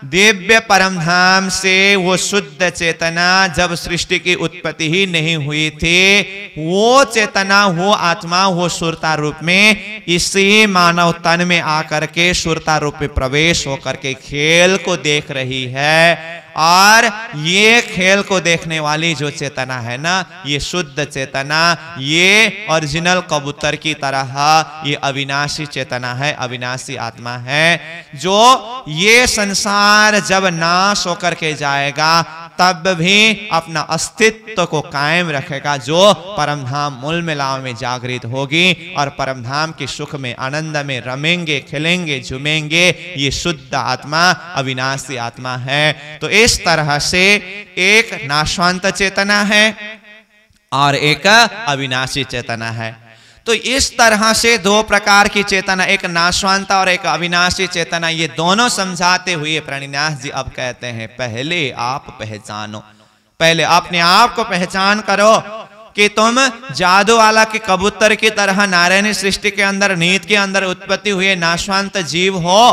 दिव्य परमधाम से वो शुद्ध चेतना जब सृष्टि की उत्पत्ति ही नहीं हुई थी, वो चेतना वो आत्मा वो सुरता रूप में इसी मानव तन में आकर के सुरता रूप में प्रवेश होकर के खेल को देख रही है। और ये खेल को देखने वाली जो चेतना है ना, ये शुद्ध चेतना, ये ओरिजिनल कबूतर की तरह ये अविनाशी चेतना है, अविनाशी आत्मा है, जो ये संसार जब नाश होकर के जाएगा तब भी अपना अस्तित्व को कायम रखेगा, जो परमधाम मूल मिलाव में जागृत होगी और परमधाम के सुख में आनंद में रमेंगे, खिलेंगे, झूमेंगे। ये शुद्ध आत्मा अविनाशी आत्मा है। तो इस तरह से एक नाशवंत चेतना है और एक अविनाशी चेतना है। तो इस तरह से दो प्रकार की चेतना, एक नाशवंत और एक अविनाशी चेतना, ये दोनों समझाते हुए प्रणिनाथ जी अब कहते हैं पहले आप पहचानो, पहले अपने आप को पहचान करो कि तुम जादू वाला के कबूतर की तरह नारायणी सृष्टि के अंदर नीत के अंदर उत्पत्ति हुए नाशवंत जीव हो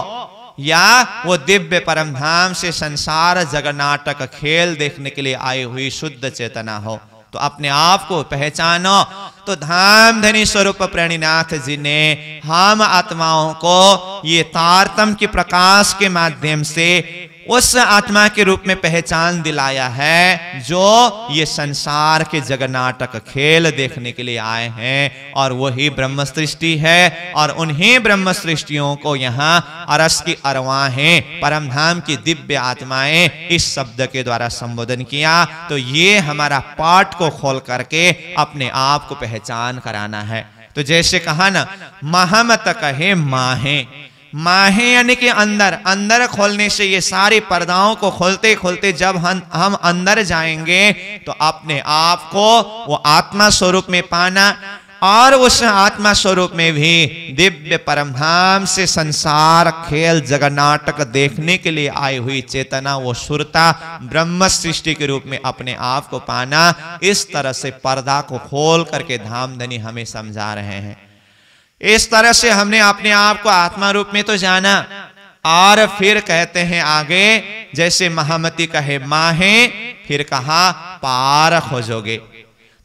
या वो दिव्य परमधाम से संसार जगन्नाटक खेल देखने के लिए आई हुई शुद्ध चेतना हो। तो अपने आप को पहचानो। तो धाम धनी स्वरूप प्रणिनाथ जी ने हम आत्माओं को ये तारतम्य के प्रकाश के माध्यम से उस आत्मा के रूप में पहचान दिलाया है जो ये संसार के जगन्नाटक खेल देखने के लिए आए हैं, और वही ब्रह्म सृष्टि है। और उन्हीं ब्रह्म सृष्टियों को यहाँ अरस की अरवाहें, परमधाम की दिव्य आत्माएं इस शब्द के द्वारा संबोधन किया। तो ये हमारा पाठ को खोल करके अपने आप को पहचान कराना है। तो जैसे कहा ना, महमत कहे माहे, माहे यानी कि अंदर, अंदर खोलने से ये सारी पर्दाओं को खोलते खोलते जब हम अंदर जाएंगे तो अपने आप को वो आत्मा स्वरूप में पाना, और उस आत्मा स्वरूप में भी दिव्य परमधाम से संसार खेल जगन्नाटक देखने के लिए आई हुई चेतना, वो सुरता ब्रह्म सृष्टि के रूप में अपने आप को पाना। इस तरह से पर्दा को खोल करके धामधनी हमें समझा रहे हैं। इस तरह से हमने अपने आप को आत्मा रूप में तो जाना, और फिर कहते हैं आगे, जैसे महामती कहे माहे, फिर कहा पार खोजोगे।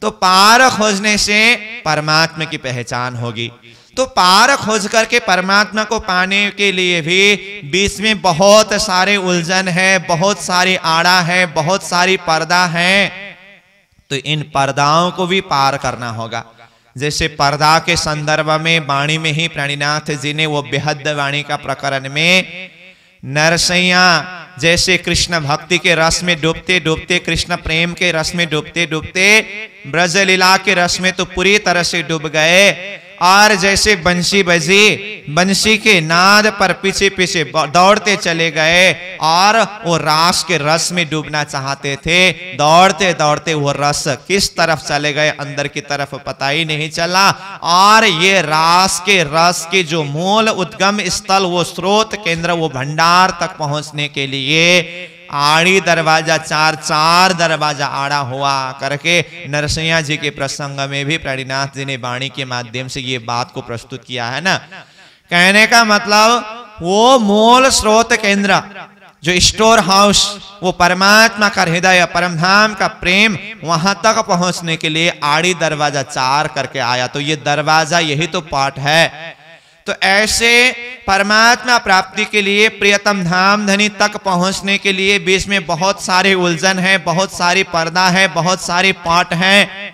तो पार खोजने से परमात्मा की पहचान होगी। तो पार खोज करके परमात्मा को पाने के लिए भी बीच में बहुत सारे उलझन है, बहुत सारी आड़ा है, बहुत सारी पर्दा है। तो इन पर्दाओं को भी पार करना होगा। जैसे पर्दा के संदर्भ में वाणी में ही प्रणिनाथ जी ने वो बेहद वाणी का प्रकरण में नरसैया जैसे कृष्ण भक्ति के रस में डूबते डूबते, कृष्ण प्रेम के रस में डूबते डूबते ब्रज लीला के रस में तो पूरी तरह से डूब गए, और जैसे बंसी बजी, बंसी के नाद पर पीछे पीछे दौड़ते चले गए और वो रास के रस में डूबना चाहते थे। दौड़ते दौड़ते वो रस किस तरफ चले गए अंदर की तरफ पता ही नहीं चला। और ये रास के रस के जो मूल उद्गम स्थल, वो स्रोत केंद्र, वो भंडार तक पहुंचने के लिए आड़ी दरवाजा, चार दरवाजा आड़ा हुआ करके नरसिंह जी के प्रसंग में भी प्रणिनाथ जी ने वाणी के माध्यम से ये बात को प्रस्तुत किया है ना। कहने का मतलब वो मूल स्रोत केंद्र, जो स्टोर हाउस, वो परमात्मा का हृदय, परमधाम का प्रेम, वहां तक पहुंचने के लिए आड़ी दरवाजा 4 करके आया। तो ये दरवाजा, यही तो पाठ है। तो ऐसे परमात्मा प्राप्ति के लिए, प्रियतम धाम धनी तक पहुंचने के लिए बीच में बहुत सारे उलझन है, बहुत सारी पर्दा है, बहुत सारे पाठ हैं,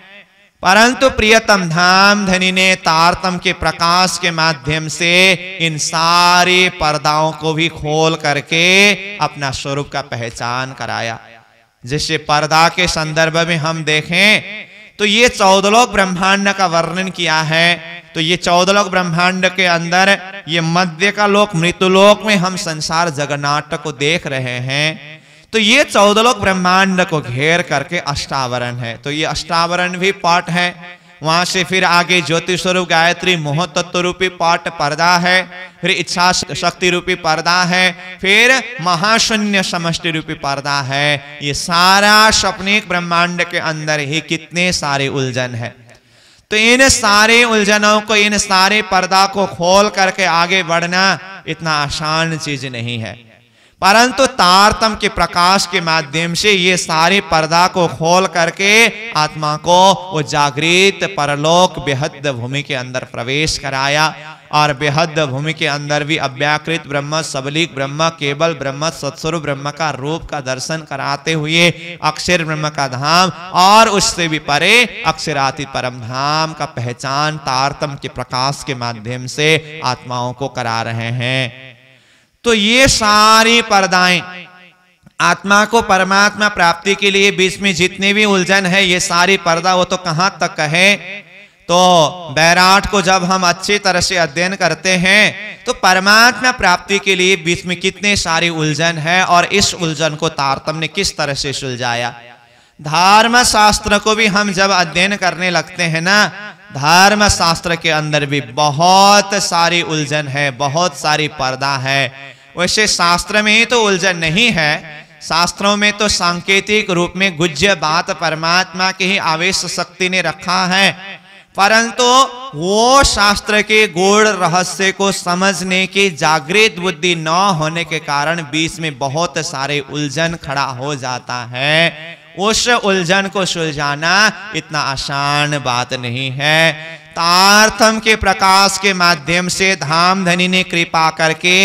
परंतु प्रियतम धाम धनी ने तारतम के प्रकाश के माध्यम से इन सारे पर्दाओं को भी खोल करके अपना स्वरूप का पहचान कराया। जिससे पर्दा के संदर्भ में हम देखें तो ये 14 लोक ब्रह्मांड का वर्णन किया है। तो ये 14 लोक ब्रह्मांड के अंदर ये मध्य का लोक, मृत्युलोक में हम संसार जगन्नाट को देख रहे हैं। तो ये 14 लोक ब्रह्मांड को घेर करके अष्टावरण है। तो ये अष्टावरण भी पाठ है। वहां से फिर आगे ज्योति स्वरूप गायत्री मोह तत्व रूपी पाठ पर्दा है, फिर इच्छा शक्ति रूपी पर्दा है, फिर महाशून्य समष्टि रूपी पर्दा है। ये सारा स्वप्निक ब्रह्मांड के अंदर ही कितने सारे उलझन है। तो इन सारे उलझनों को, इन सारे पर्दा को खोल करके आगे बढ़ना इतना आसान चीज नहीं है, परंतु तारतम के प्रकाश के माध्यम से ये सारे पर्दा को खोल करके आत्मा को वो जागृत परलोक बेहद भूमि के अंदर प्रवेश कराया। और बेहद भूमि के अंदर भी अव्याकृत ब्रह्म, सबलिक ब्रह्म, केवल ब्रह्म, सत्स्वरूप ब्रह्म का रूप का दर्शन कराते हुए अक्षर ब्रह्म का धाम और उससे भी परे अक्षरातीत परम धाम का पहचान तारतम के प्रकाश के माध्यम से आत्माओं को करा रहे हैं। तो ये सारी पर्दाएं आत्मा को परमात्मा प्राप्ति के लिए बीच में जितने भी उलझन है, ये सारी पर्दा वो तो कहां तक है। तो बैराट को जब हम अच्छी तरह से अध्ययन करते हैं तो परमात्मा प्राप्ति के लिए बीच में कितने सारी उलझन है और इस उलझन को तारतम ने किस तरह से सुलझाया। धर्म शास्त्र को भी हम जब अध्ययन करने लगते हैं ना, धर्म शास्त्र के अंदर भी बहुत सारी उलझन है, बहुत सारी पर्दा है। वैसे शास्त्र में ही तो उलझन नहीं है, शास्त्रों में तो सांकेतिक रूप में गुज्य बात परमात्मा की ही आवेश शक्ति ने रखा है, परंतु वो शास्त्र के गूढ़ रहस्य को समझने की जागृत बुद्धि न होने के कारण बीच में बहुत सारे उलझन खड़ा हो जाता है। उस उलझन को सुलझाना इतना आसान बात नहीं है। तारतम के प्रकाश के माध्यम से धाम धनी ने कृपा करके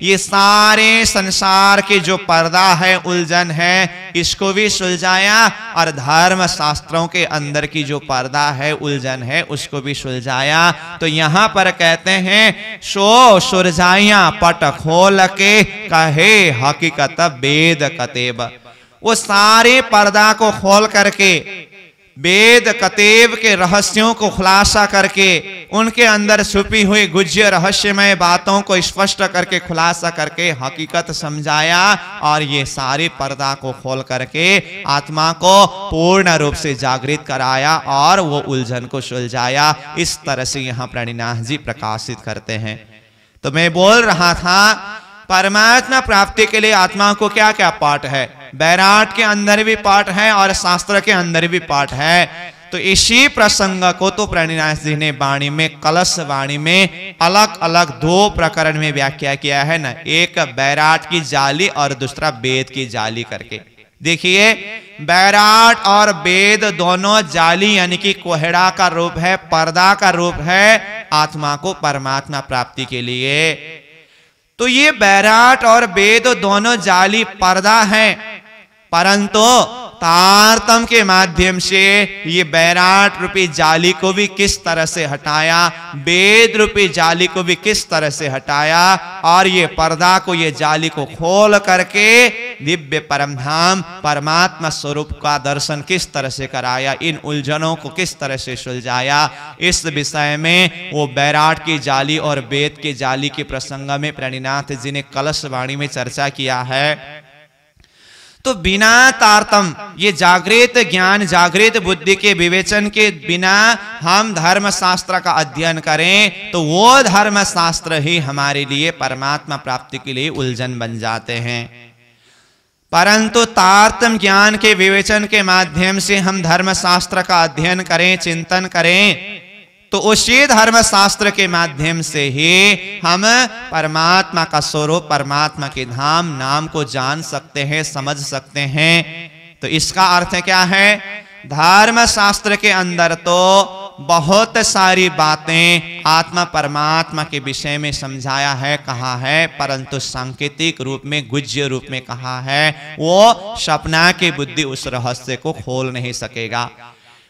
ये सारे संसार के जो पर्दा है, उलझन है, इसको भी सुलझाया और धर्म शास्त्रों के अंदर की जो पर्दा है, उलझन है, उसको भी सुलझाया। तो यहाँ पर कहते हैं सो सुरझाइया पट खोल के कहे हकीकत वेद कतेब। वो सारे पर्दा को खोल करके वेद कतेब के रहस्यों को खुलासा करके उनके अंदर छुपी हुई गुज्य रहस्यमय बातों को स्पष्ट करके खुलासा करके हकीकत समझाया और ये सारे पर्दा को खोल करके आत्मा को पूर्ण रूप से जागृत कराया और वो उलझन को सुलझाया। इस तरह से यहाँ प्रणिनाथ जी प्रकाशित करते हैं। तो मैं बोल रहा था परमात्मा प्राप्ति के लिए आत्मा को क्या क्या पाठ है, बैराट के अंदर भी पाठ है और शास्त्र के अंदर भी पाठ है। तो इसी प्रसंग को तो प्रणिनाथ जी ने वाणी में, कलश वाणी में अलग अलग 2 प्रकरण में व्याख्या किया है ना, एक बैराट की जाली और दूसरा वेद की जाली करके। देखिए बैराट और वेद दोनों जाली यानी कि कोहड़ा का रूप है, पर्दा का रूप है आत्मा को परमात्मा प्राप्ति के लिए। तो ये बैराट और वेद दोनों जाली पर्दा हैं, परंतु तारतम के माध्यम से ये बैराट रूपी जाली को भी किस तरह से हटाया, वेद रूपी जाली को भी किस तरह से हटाया और ये पर्दा को, ये जाली को खोल करके दिव्य परमधाम परमात्मा स्वरूप का दर्शन किस तरह से कराया, इन उलझनों को किस तरह से सुलझाया। इस विषय में वो बैराट की जाली और वेद की जाली के प्रसंग में प्रणिनाथ जी ने कलश वाणी में चर्चा किया है। तो बिना तारतम, ये जागृत ज्ञान, जागृत बुद्धि के विवेचन के बिना हम धर्म शास्त्र का अध्ययन करें तो वो धर्म शास्त्र ही हमारे लिए परमात्मा प्राप्ति के लिए उलझन बन जाते हैं। परंतु तारतम्य ज्ञान के विवेचन के माध्यम से हम धर्म शास्त्र का अध्ययन करें, चिंतन करें, तो उसी धर्म शास्त्र के माध्यम से ही हम परमात्मा का स्वरूप, परमात्मा के धाम नाम को जान सकते हैं, समझ सकते हैं। तो इसका अर्थ क्या है? धर्म शास्त्र के अंदर तो बहुत सारी बातें आत्मा परमात्मा के विषय में समझाया है, कहा है, परंतु सांकेतिक रूप में, गुह्य रूप में कहा है। वो सपना की बुद्धि उस रहस्य को खोल नहीं सकेगा।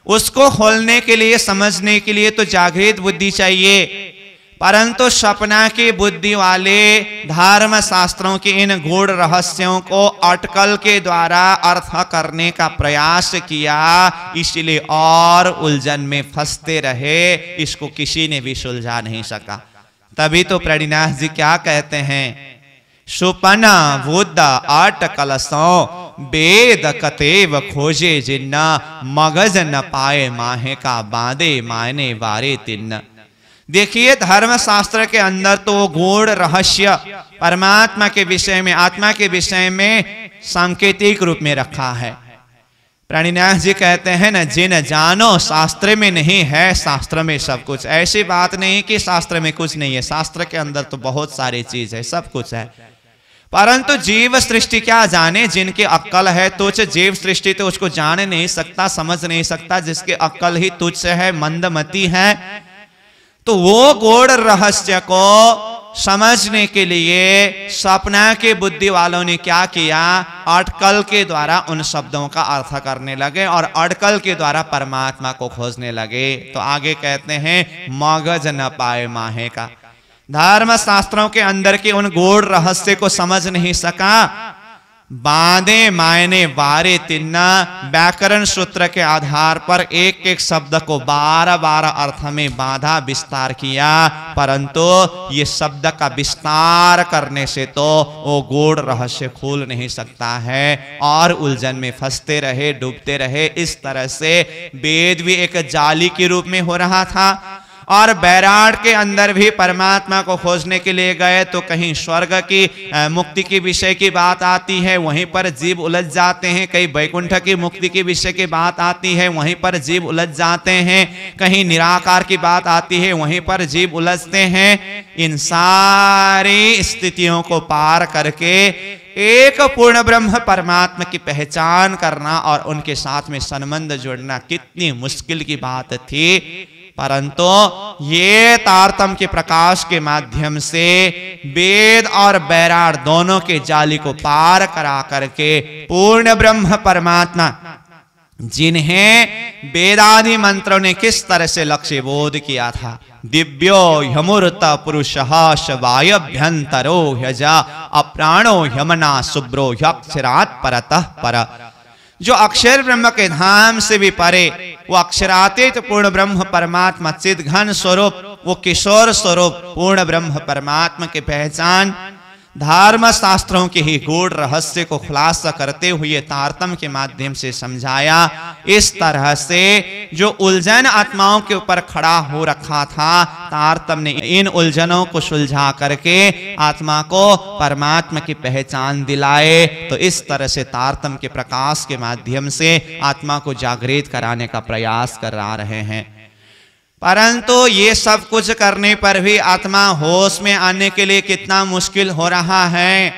उसको खोलने के लिए, समझने के लिए तो जागृत बुद्धि चाहिए, परंतु सपना की बुद्धि वाले धर्म शास्त्रों के इन गूढ़ रहस्यों को अटकल के द्वारा अर्थ करने का प्रयास किया, इसलिए और उलझन में फंसते रहे। इसको किसी ने भी सुलझा नहीं सका। तभी तो प्रणिनाथ जी क्या कहते हैं? सुपना बुद्ध अटकल सो वेद कतेव खोजे जिन्ना, मगज न पाए माहे का बांधे मायने वारे तिन्न। देखिए, धर्म शास्त्र के अंदर तो गूढ़ रहस्य परमात्मा के विषय में, आत्मा के विषय में सांकेतिक रूप में रखा है। प्रणिनाथ जी कहते हैं न, जिन जानो शास्त्र में नहीं है, शास्त्र में सब कुछ। ऐसी बात नहीं कि शास्त्र में कुछ नहीं है, शास्त्र के अंदर तो बहुत सारी चीज है, सब कुछ है। परंतु जीव सृष्टि क्या जाने? जिनकी अक्ल है तुच्छ, जीव सृष्टि तो उसको जान नहीं सकता, समझ नहीं सकता, जिसकी अक्ल ही तुच्छ है, मंदमती है। तो वो गूढ़ रहस्य को समझने के लिए सपना के बुद्धि वालों ने क्या किया? अटकल के द्वारा उन शब्दों का अर्थ करने लगे और अटकल के द्वारा परमात्मा को खोजने लगे। तो आगे कहते हैं, मगज न पाए माहे का। धर्म शास्त्रों के अंदर के उन गूढ़ रहस्य को समझ नहीं सका। बांधे मायने वारे तिन्ना, व्याकरण सूत्र के आधार पर एक एक शब्द को 12 अर्थ में बांधा, विस्तार किया, परंतु ये शब्द का विस्तार करने से तो वो गूढ़ रहस्य खुल नहीं सकता है और उलझन में फंसते रहे, डूबते रहे। इस तरह से वेद भी एक जाली के रूप में हो रहा था और बैराट के अंदर भी परमात्मा को खोजने के लिए गए तो कहीं स्वर्ग की मुक्ति के विषय की बात आती है, वहीं पर जीव उलझ जाते हैं। कहीं वैकुंठ की मुक्ति के विषय की बात आती है, वहीं पर जीव उलझ जाते हैं। कहीं निराकार की बात आती है, वहीं पर जीव उलझते हैं। इन सारी स्थितियों को पार करके एक पूर्ण ब्रह्म परमात्मा की पहचान करना और उनके साथ में संबंध जोड़ना कितनी मुश्किल की बात थी, परंतु ये तारतम्य के प्रकाश के माध्यम से वेद और बैराट दोनों के जाली को पार करा करके पूर्ण ब्रह्म परमात्मा, जिन्हें वेदादि मंत्रों ने किस तरह से लक्ष्य बोध किया था, दिव्यो ह्यमूर्त पुरुषः शवायभ्यंतरो ह्यजा अप्राणो ह्यमना शुभ्रो ह्यक्षरात् परतः पर। जो अक्षर ब्रह्म के धाम से भी परे, वो अक्षरातीत पूर्ण ब्रह्म परमात्मा चिद घन स्वरूप, वो किशोर स्वरूप पूर्ण ब्रह्म परमात्मा की पहचान धर्म शास्त्रों के ही गूढ़ रहस्य को खुलासा करते हुए तारतम्य के माध्यम से समझाया। इस तरह से जो उलझन आत्माओं के ऊपर खड़ा हो रखा था, तारतम्य ने इन उलझनों को सुलझा करके आत्मा को परमात्मा की पहचान दिलाए। तो इस तरह से तारतम्य के प्रकाश के माध्यम से आत्मा को जागृत कराने का प्रयास कर रहे हैं। परंतु ये सब कुछ करने पर भी आत्मा होश में आने के लिए कितना मुश्किल हो रहा है।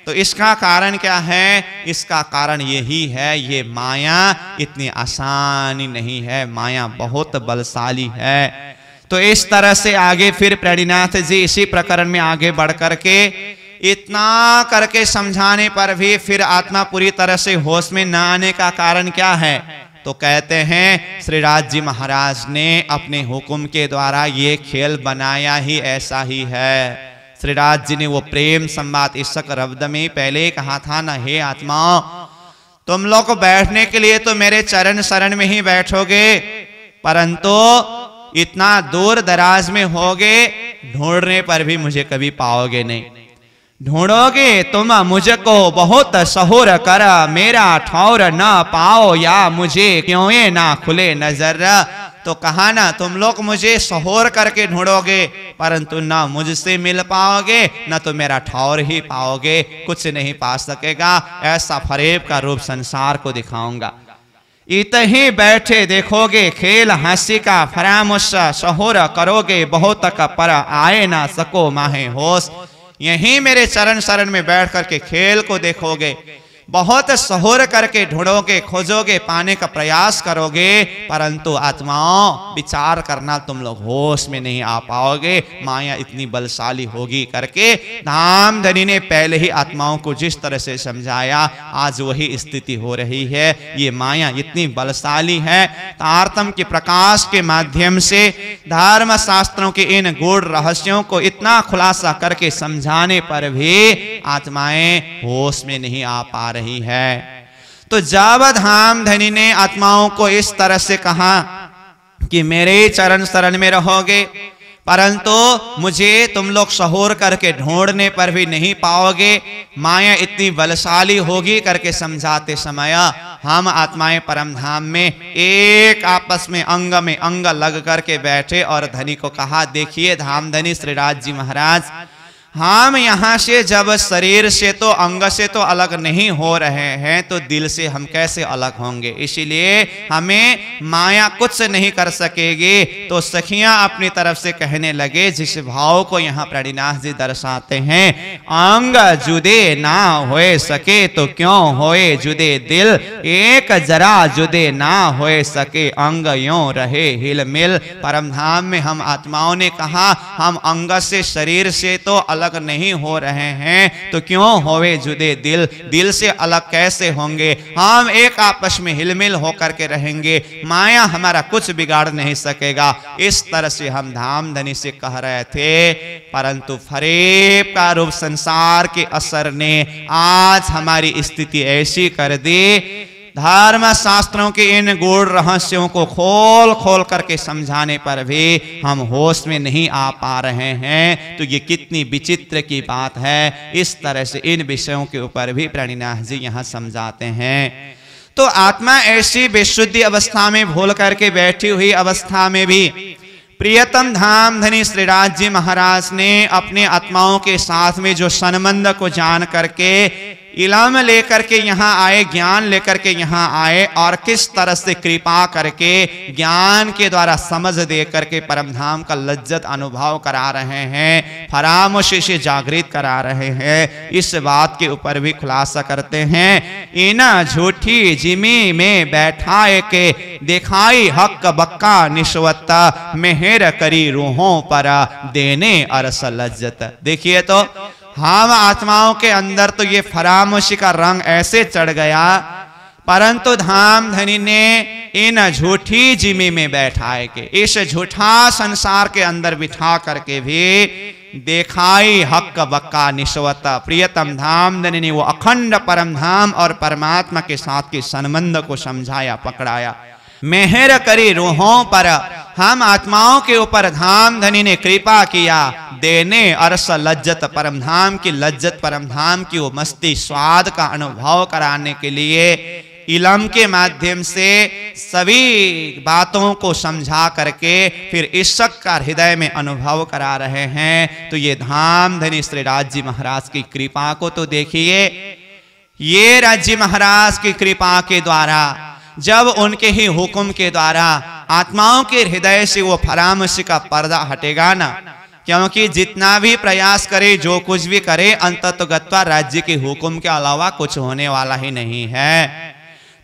तो इसका कारण क्या है? इसका कारण यही है, ये माया इतनी आसानी नहीं है, माया बहुत बलशाली है। तो इस तरह से आगे फिर प्रणिनाथ जी इसी प्रकरण में आगे बढ़ करके इतना करके समझाने पर भी फिर आत्मा पूरी तरह से होश में न आने का कारण क्या है? तो कहते हैं श्रीराज जी महाराज ने अपने हुक्म के द्वारा ये खेल बनाया ही ऐसा ही है। श्रीराज जी ने वो प्रेम संवाद इस रब्द में पहले कहा था ना, हे आत्माओं, तुम लोग को बैठने के लिए तो मेरे चरण शरण में ही बैठोगे, परंतु इतना दूर दराज में होगे, ढूंढने पर भी मुझे कभी पाओगे नहीं। ढूंढोगे तुम मुझको बहुत सहुर कर, मेरा ठौर न पाओ या मुझे क्यों ना खुले नजर। तो कहा ना, तुम लोग मुझे सहोर करके ढूंढोगे परंतु ना मुझसे मिल पाओगे, न तो मेरा ठौर ही पाओगे, कुछ नहीं पा सकेगा। ऐसा फरेब का रूप संसार को दिखाऊंगा। इतहीं बैठे देखोगे खेल हंसी का, फरामुश सहोर करोगे बहुत का पर आए ना सको माहे होश। यहीं मेरे चरण शरण में बैठ करके खेल को देखोगे, बहुत सहोर करके ढूंढोगे, खोजोगे, पाने का प्रयास करोगे, परंतु आत्माओं विचार करना तुम लोग होश में नहीं आ पाओगे, माया इतनी बलशाली होगी करके धामधनी ने पहले ही आत्माओं को जिस तरह से समझाया, आज वही स्थिति हो रही है। ये माया इतनी बलशाली है, तारतम के प्रकाश के माध्यम से धर्म शास्त्रों के इन गूढ़ रहस्यों को इतना खुलासा करके समझाने पर भी आत्माएं होश में नहीं आ पा रही है। तो जब धामधनी ने आत्माओं को इस तरह से कहा कि मेरे चरण शरण में रहोगे परंतु मुझे तुम लोग सहोर करके ढूंढने पर भी नहीं पाओगे, माया इतनी बलशाली होगी करके समझाते समय हम आत्माएं परम धाम में एक आपस में अंग लग करके बैठे और धनी को कहा, देखिए धामधनी श्रीराज जी महाराज, हम यहाँ से जब शरीर से तो अंग से तो अलग नहीं हो रहे हैं, तो दिल से हम कैसे अलग होंगे, इसीलिए हमें माया कुछ नहीं कर सकेगी। तो सखियां अपनी तरफ से कहने लगे, जिस भाव को यहाँ प्रणिनाथ जी दर्शाते हैं, अंग जुदे ना होए सके तो क्यों होए जुदे दिल, एक जरा जुदे ना होए सके अंग यों रहे हिल मिल। परम धाम में हम आत्माओं ने कहा, हम अंग से शरीर से तो अलग नहीं हो रहे हैं, तो क्यों होवे जुदे दिल, दिल से अलग कैसे होंगे, हम एक आपस में हिलमिल होकर के रहेंगे, माया हमारा कुछ बिगाड़ नहीं सकेगा। इस तरह से हम धामधनी से कह रहे थे, परंतु फरेब का रूप संसार के असर ने आज हमारी स्थिति ऐसी कर दी, धर्म शास्त्रों के इन गूढ़ रहस्यों को खोल खोल करके समझाने पर भी हम होश में नहीं आ पा रहे हैं। तो ये कितनी विचित्र की बात है। इस तरह से इन विषयों के ऊपर भी प्रणिनाथ जी यहाँ समझाते हैं। तो आत्मा ऐसी विशुद्धि अवस्था में भूल करके बैठी हुई अवस्था में भी प्रियतम धामधनी श्रीराज जी महाराज ने अपने आत्माओं के साथ में जो संबंध को जान करके इलम लेकर के यहाँ आए, ज्ञान लेकर के यहाँ आए, और किस तरह से कृपा करके ज्ञान के द्वारा समझ दे करके परम धाम का लज्जत अनुभव करा रहे हैं, फरामोशी से जागृत करा रहे हैं। इस बात के ऊपर भी खुलासा करते हैं, इना झूठी जिमी में बैठाए के दिखाई हक बक्का निश्वत्ता, मेहर करी रूहों पर देने अरस लज्जत। देखिए तो हम आत्माओं के अंदर तो ये फरामोशी का रंग ऐसे चढ़ गया, परंतु धामधनी ने इन झूठी जिमी में बैठाए के, इस झूठा संसार के अंदर बिठा करके भी देखाई हक बक्का निश्वता। प्रियतम धामधनी ने वो अखंड परम धाम और परमात्मा के साथ के संबंध को समझाया, पकड़ाया। मेहर करी रूहों पर, हम आत्माओं के ऊपर धामधनी ने कृपा किया, देने अरस लज्जत, परम धाम की लज्जत, परम धाम की वो मस्ती स्वाद का अनुभव कराने के लिए इलम के माध्यम से सभी बातों को समझा करके फिर ईश्वर का हृदय में अनुभव करा रहे हैं। तो ये धामधनी श्रीराज जी महाराज की कृपा को तो देखिए, ये राज्य महाराज की कृपा के द्वारा जब उनके ही हुक्म के द्वारा आत्माओं के हृदय से वो फरामोशी का पर्दा हटेगा ना, क्योंकि जितना भी प्रयास करे, जो कुछ भी करे, अंततोगत्वा राज्य के हुक्म के अलावा कुछ होने वाला ही नहीं है।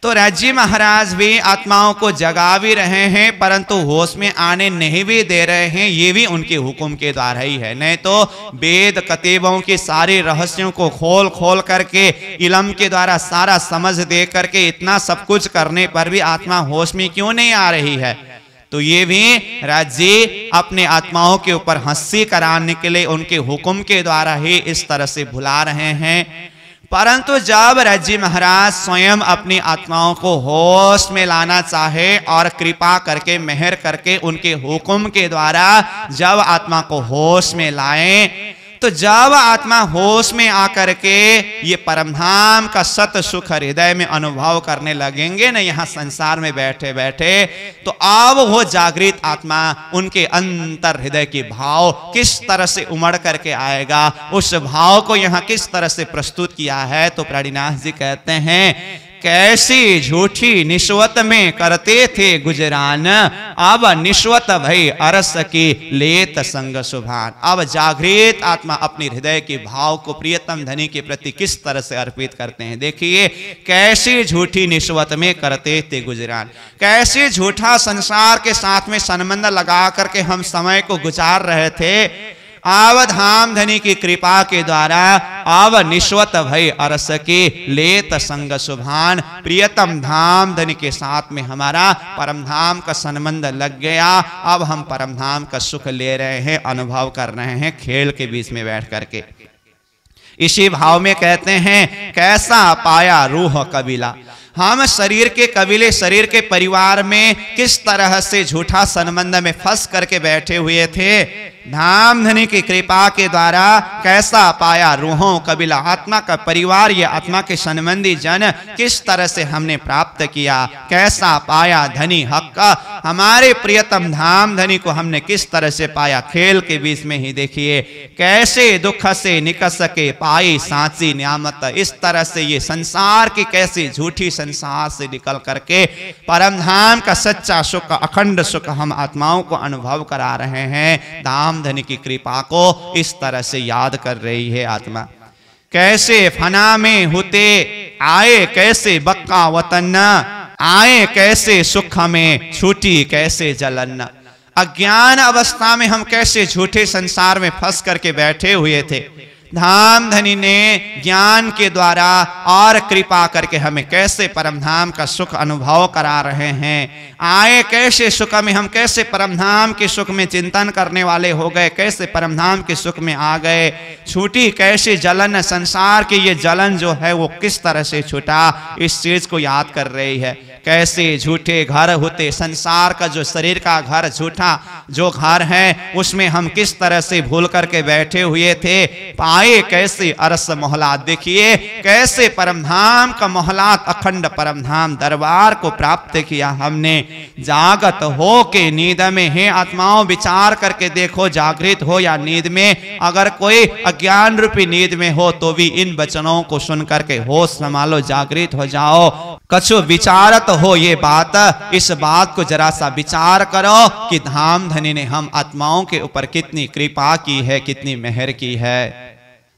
तो राज्य महाराज भी आत्माओं को जगा भी रहे हैं, परंतु होश में आने नहीं भी दे रहे हैं, ये भी उनके हुक्म के द्वारा ही है। नहीं तो वेद कतेबों के सारे रहस्यों को खोल खोल करके इलम के द्वारा सारा समझ दे करके इतना सब कुछ करने पर भी आत्मा होश में क्यों नहीं आ रही है। तो ये भी राज्य अपने आत्माओं के ऊपर हंसी कराने के लिए उनके हुक्म के द्वारा ही इस तरह से भुला रहे हैं। परंतु जब राज्य महाराज स्वयं अपनी आत्माओं को होश में लाना चाहे और कृपा करके मेहर करके उनके हुक्म के द्वारा जब आत्मा को होश में लाएं, तो जब आत्मा होश में आकर के ये परमधाम का सत सुख हृदय में अनुभव करने लगेंगे ना यहाँ संसार में बैठे बैठे, तो अब वो जागृत आत्मा उनके अंतर हृदय के भाव किस तरह से उमड़ करके आएगा, उस भाव को यहाँ किस तरह से प्रस्तुत किया है। तो प्राणीनाथ जी कहते हैं, कैसी झूठी निश्वत में करते थे गुजरान, अब निश्वत भई अरस की लेत संग सुभान। अब जागृत आत्मा अपने हृदय के भाव को प्रियतम धनी के प्रति किस तरह से अर्पित करते हैं। देखिए, कैसी झूठी निश्वत में करते थे गुजरान, कैसे झूठा संसार के साथ में संबंध लगा करके हम समय को गुजार रहे थे। आव धाम धनी की कृपा के द्वारा आव निश्वत भई अरस की लेत संग सुभान, प्रियतम धाम धनी के साथ में हमारा परम धाम का संबंध लग गया। अब हम परम धाम का सुख ले रहे हैं, अनुभव कर रहे हैं खेल के बीच में बैठ करके। इसी भाव में कहते हैं, कैसा पाया रूह कबीला, हम शरीर के कबीले शरीर के परिवार में किस तरह से झूठा संबंध में फंस करके बैठे हुए थे। धाम धनी की कृपा के द्वारा कैसा पाया रूहों कबीला, आत्मा का परिवार, ये आत्मा के संबंधी जन किस तरह से हमने प्राप्त किया। कैसा पाया धनी हक, हमारे प्रियतम धाम धनी को हमने किस तरह से पाया। खेल के बीच में ही देखिए, कैसे दुख से निकस के पाई सांची नियामत, इस तरह से ये संसार की कैसी झूठी संसार से निकल करके परम धाम का सच्चा सुख, अखंड सुख हम आत्माओं को अनुभव करा रहे हैं। धाम धनी की कृपा को इस तरह से याद कर रही है आत्मा। कैसे फना में होते आए, कैसे बक्का वतन आए, कैसे सुख में छूटी कैसे जलन। अज्ञान अवस्था में हम कैसे झूठे संसार में फंस करके बैठे हुए थे। धाम धनी ने ज्ञान के द्वारा और कृपा करके हमें कैसे परमधाम का सुख अनुभव करा रहे हैं। आए कैसे सुख में, हम कैसे परमधाम के सुख में चिंतन करने वाले हो गए, कैसे परमधाम के सुख में आ गए। छूटी कैसे जलन, संसार की ये जलन जो है वो किस तरह से छूटा, इस चीज को याद कर रही है। कैसे झूठे घर होते, संसार का जो शरीर का घर झूठा जो घर है उसमें हम किस तरह से भूल करके बैठे हुए थे। पाए कैसे अरस मोहलात, देखिए कैसे परमधाम का मोहलात, अखंड परमधाम दरबार को प्राप्त किया हमने। जागत हो के नींद में है आत्माओं, विचार करके देखो, जागृत हो या नींद में, अगर कोई अज्ञान रूपी नींद में हो तो भी इन वचनों को सुन करके होश संभालो, जागृत हो जाओ। कछु विचारत हो ये बात, इस बात को जरा सा विचार करो कि धाम धनी ने हम आत्माओं के ऊपर कितनी कृपा की है, कितनी मेहर की है।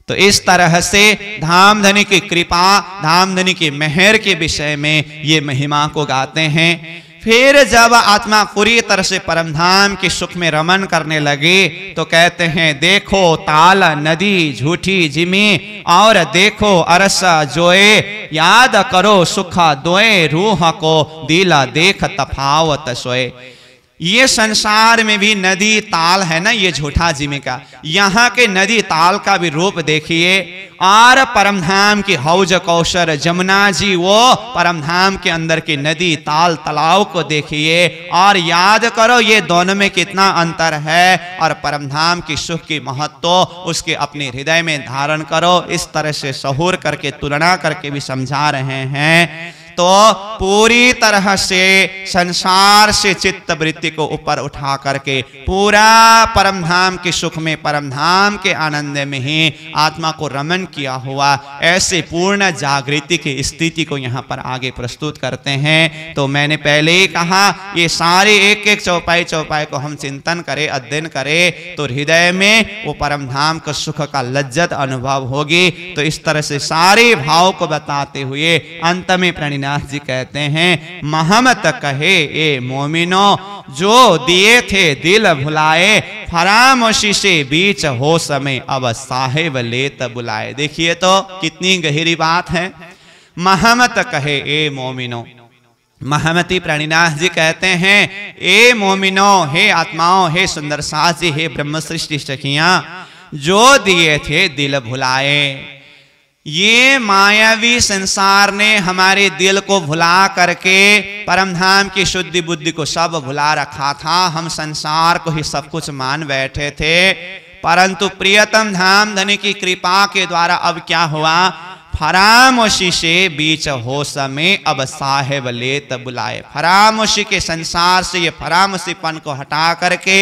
तो इस तरह से धाम धनी की कृपा, धाम धनी की मेहर के विषय में ये महिमा को गाते हैं। फिर जब आत्मा पूरी तरह से परमधाम के सुख में रमन करने लगे तो कहते हैं, देखो ताल नदी झूठी जिमी और देखो अरस जोए, याद करो सुखा दोए रूह को दिला देख तफावत सोए। ये संसार में भी नदी ताल है ना, ये झूठा जिमी का, यहाँ के नदी ताल का भी रूप देखिए। और परमधाम की हौज कौशर जमुना जी, वो परमधाम के अंदर की नदी ताल तालाब को देखिए और याद करो ये दोनों में कितना अंतर है। और परमधाम की सुख की महत्व उसके अपने हृदय में धारण करो, इस तरह से सहूर करके तुलना करके भी समझा रहे हैं। तो पूरी तरह से संसार से चित्त वृत्ति को ऊपर उठा करके पूरा परमधाम के सुख में, परमधाम के आनंद में ही आत्मा को रमन किया हुआ ऐसे पूर्ण जागृति की स्थिति को यहाँ पर आगे प्रस्तुत करते हैं। तो मैंने पहले ही कहा, ये सारे एक एक चौपाई चौपाई को हम चिंतन करें, अध्ययन करें तो हृदय में वो परमधाम का सुख का लज्जत अनुभव होगी। तो इस तरह से सारे भाव को बताते हुए अंत में प्राणीनाथ जी कहते हैं, महमत कहे ए मोमिनो जो दिए थे दिल भुलाए, फरामोशी से बीच हो समय अब साहेब लेत बुलाए। देखिए तो कितनी गहरी बात है। महमत कहे ए मोमिनो, महमती प्राणीनाथ जी कहते हैं, ए मोमिनो, हे आत्माओं, हे सुंदर सास जी, हे ब्रह्म सृष्टि सखियां, जो दिए थे दिल भुलाए। ये मायावी संसार ने हमारे दिल को भुला करके परमधाम की शुद्धि बुद्धि को सब भुला रखा था। हम संसार को ही सब कुछ मान बैठे थे। परंतु प्रियतम धाम धनी की कृपा के द्वारा अब क्या हुआ, फरामोशी से बीच होश में अब साहेब लेत बुलाए। फरामोशी के संसार से ये फरामोशीपन को हटा करके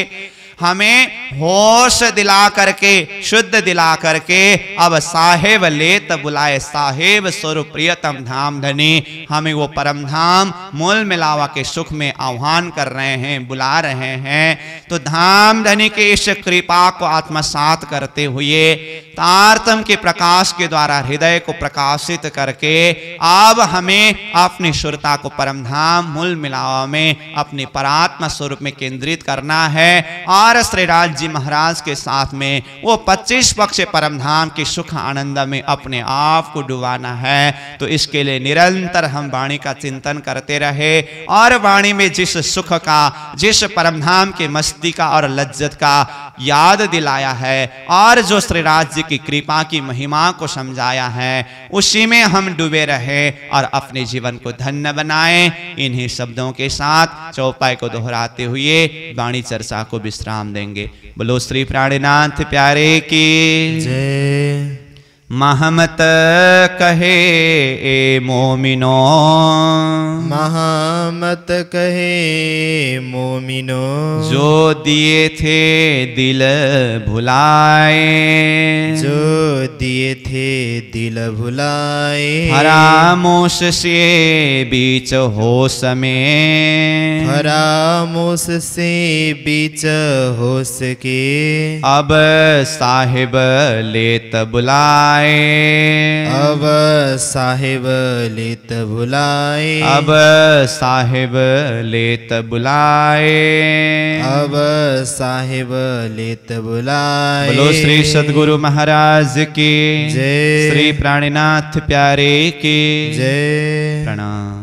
हमें होश दिला करके, शुद्ध दिला करके अब साहेब लेत बुलाए। साहेब स्वरूप प्रियतम धाम धनी हमें वो परम धाम मूल मिलावा के सुख में आह्वान कर रहे हैं, बुला रहे हैं। तो धाम धनी के इस कृपा को आत्मसात करते हुए तारतम के प्रकाश के द्वारा हृदय को प्रकाशित करके अब हमें अपनी शुरता को परम धाम मूल मिलावा में अपने परात्मा स्वरूप में केंद्रित करना है और श्रीराज जी महाराज के साथ में वो 25 पक्ष परम धाम के सुख आनंद में अपने आप को डुबाना है। तो इसके लिए निरंतर हम वाणी का चिंतन करते रहे और वाणी में जिस सुख का, जिस परम धाम के मस्ती का और लज्जत का याद दिलाया है और जो श्रीराज जी की कृपा की महिमा को समझाया है, उसी में हम डूबे रहे और अपने जीवन को धन्य बनाएं। इन्हीं शब्दों के साथ चौपाई को दोहराते हुए वाणी चर्चा को विश्राम देंगे। बोलो श्री प्राणनाथ प्यारे की जय। महमत कहे ए मोमिनो, महामत कहे मोमिनो, जो दिए थे दिल भुलाए, जो दिए थे दिल भुलाए, फरामोश से बीच होश में, फरामोश से बीच होश के, अब साहिब लेत बुलाए, अब साहिब लेत बुलाए, अब साहिब लेत बुलाए, अब साहिब लेत बुलाए। बोलो श्री सद्गुरु महाराज की जय। श्री प्राणनाथ प्यारे की जय। प्रणाम।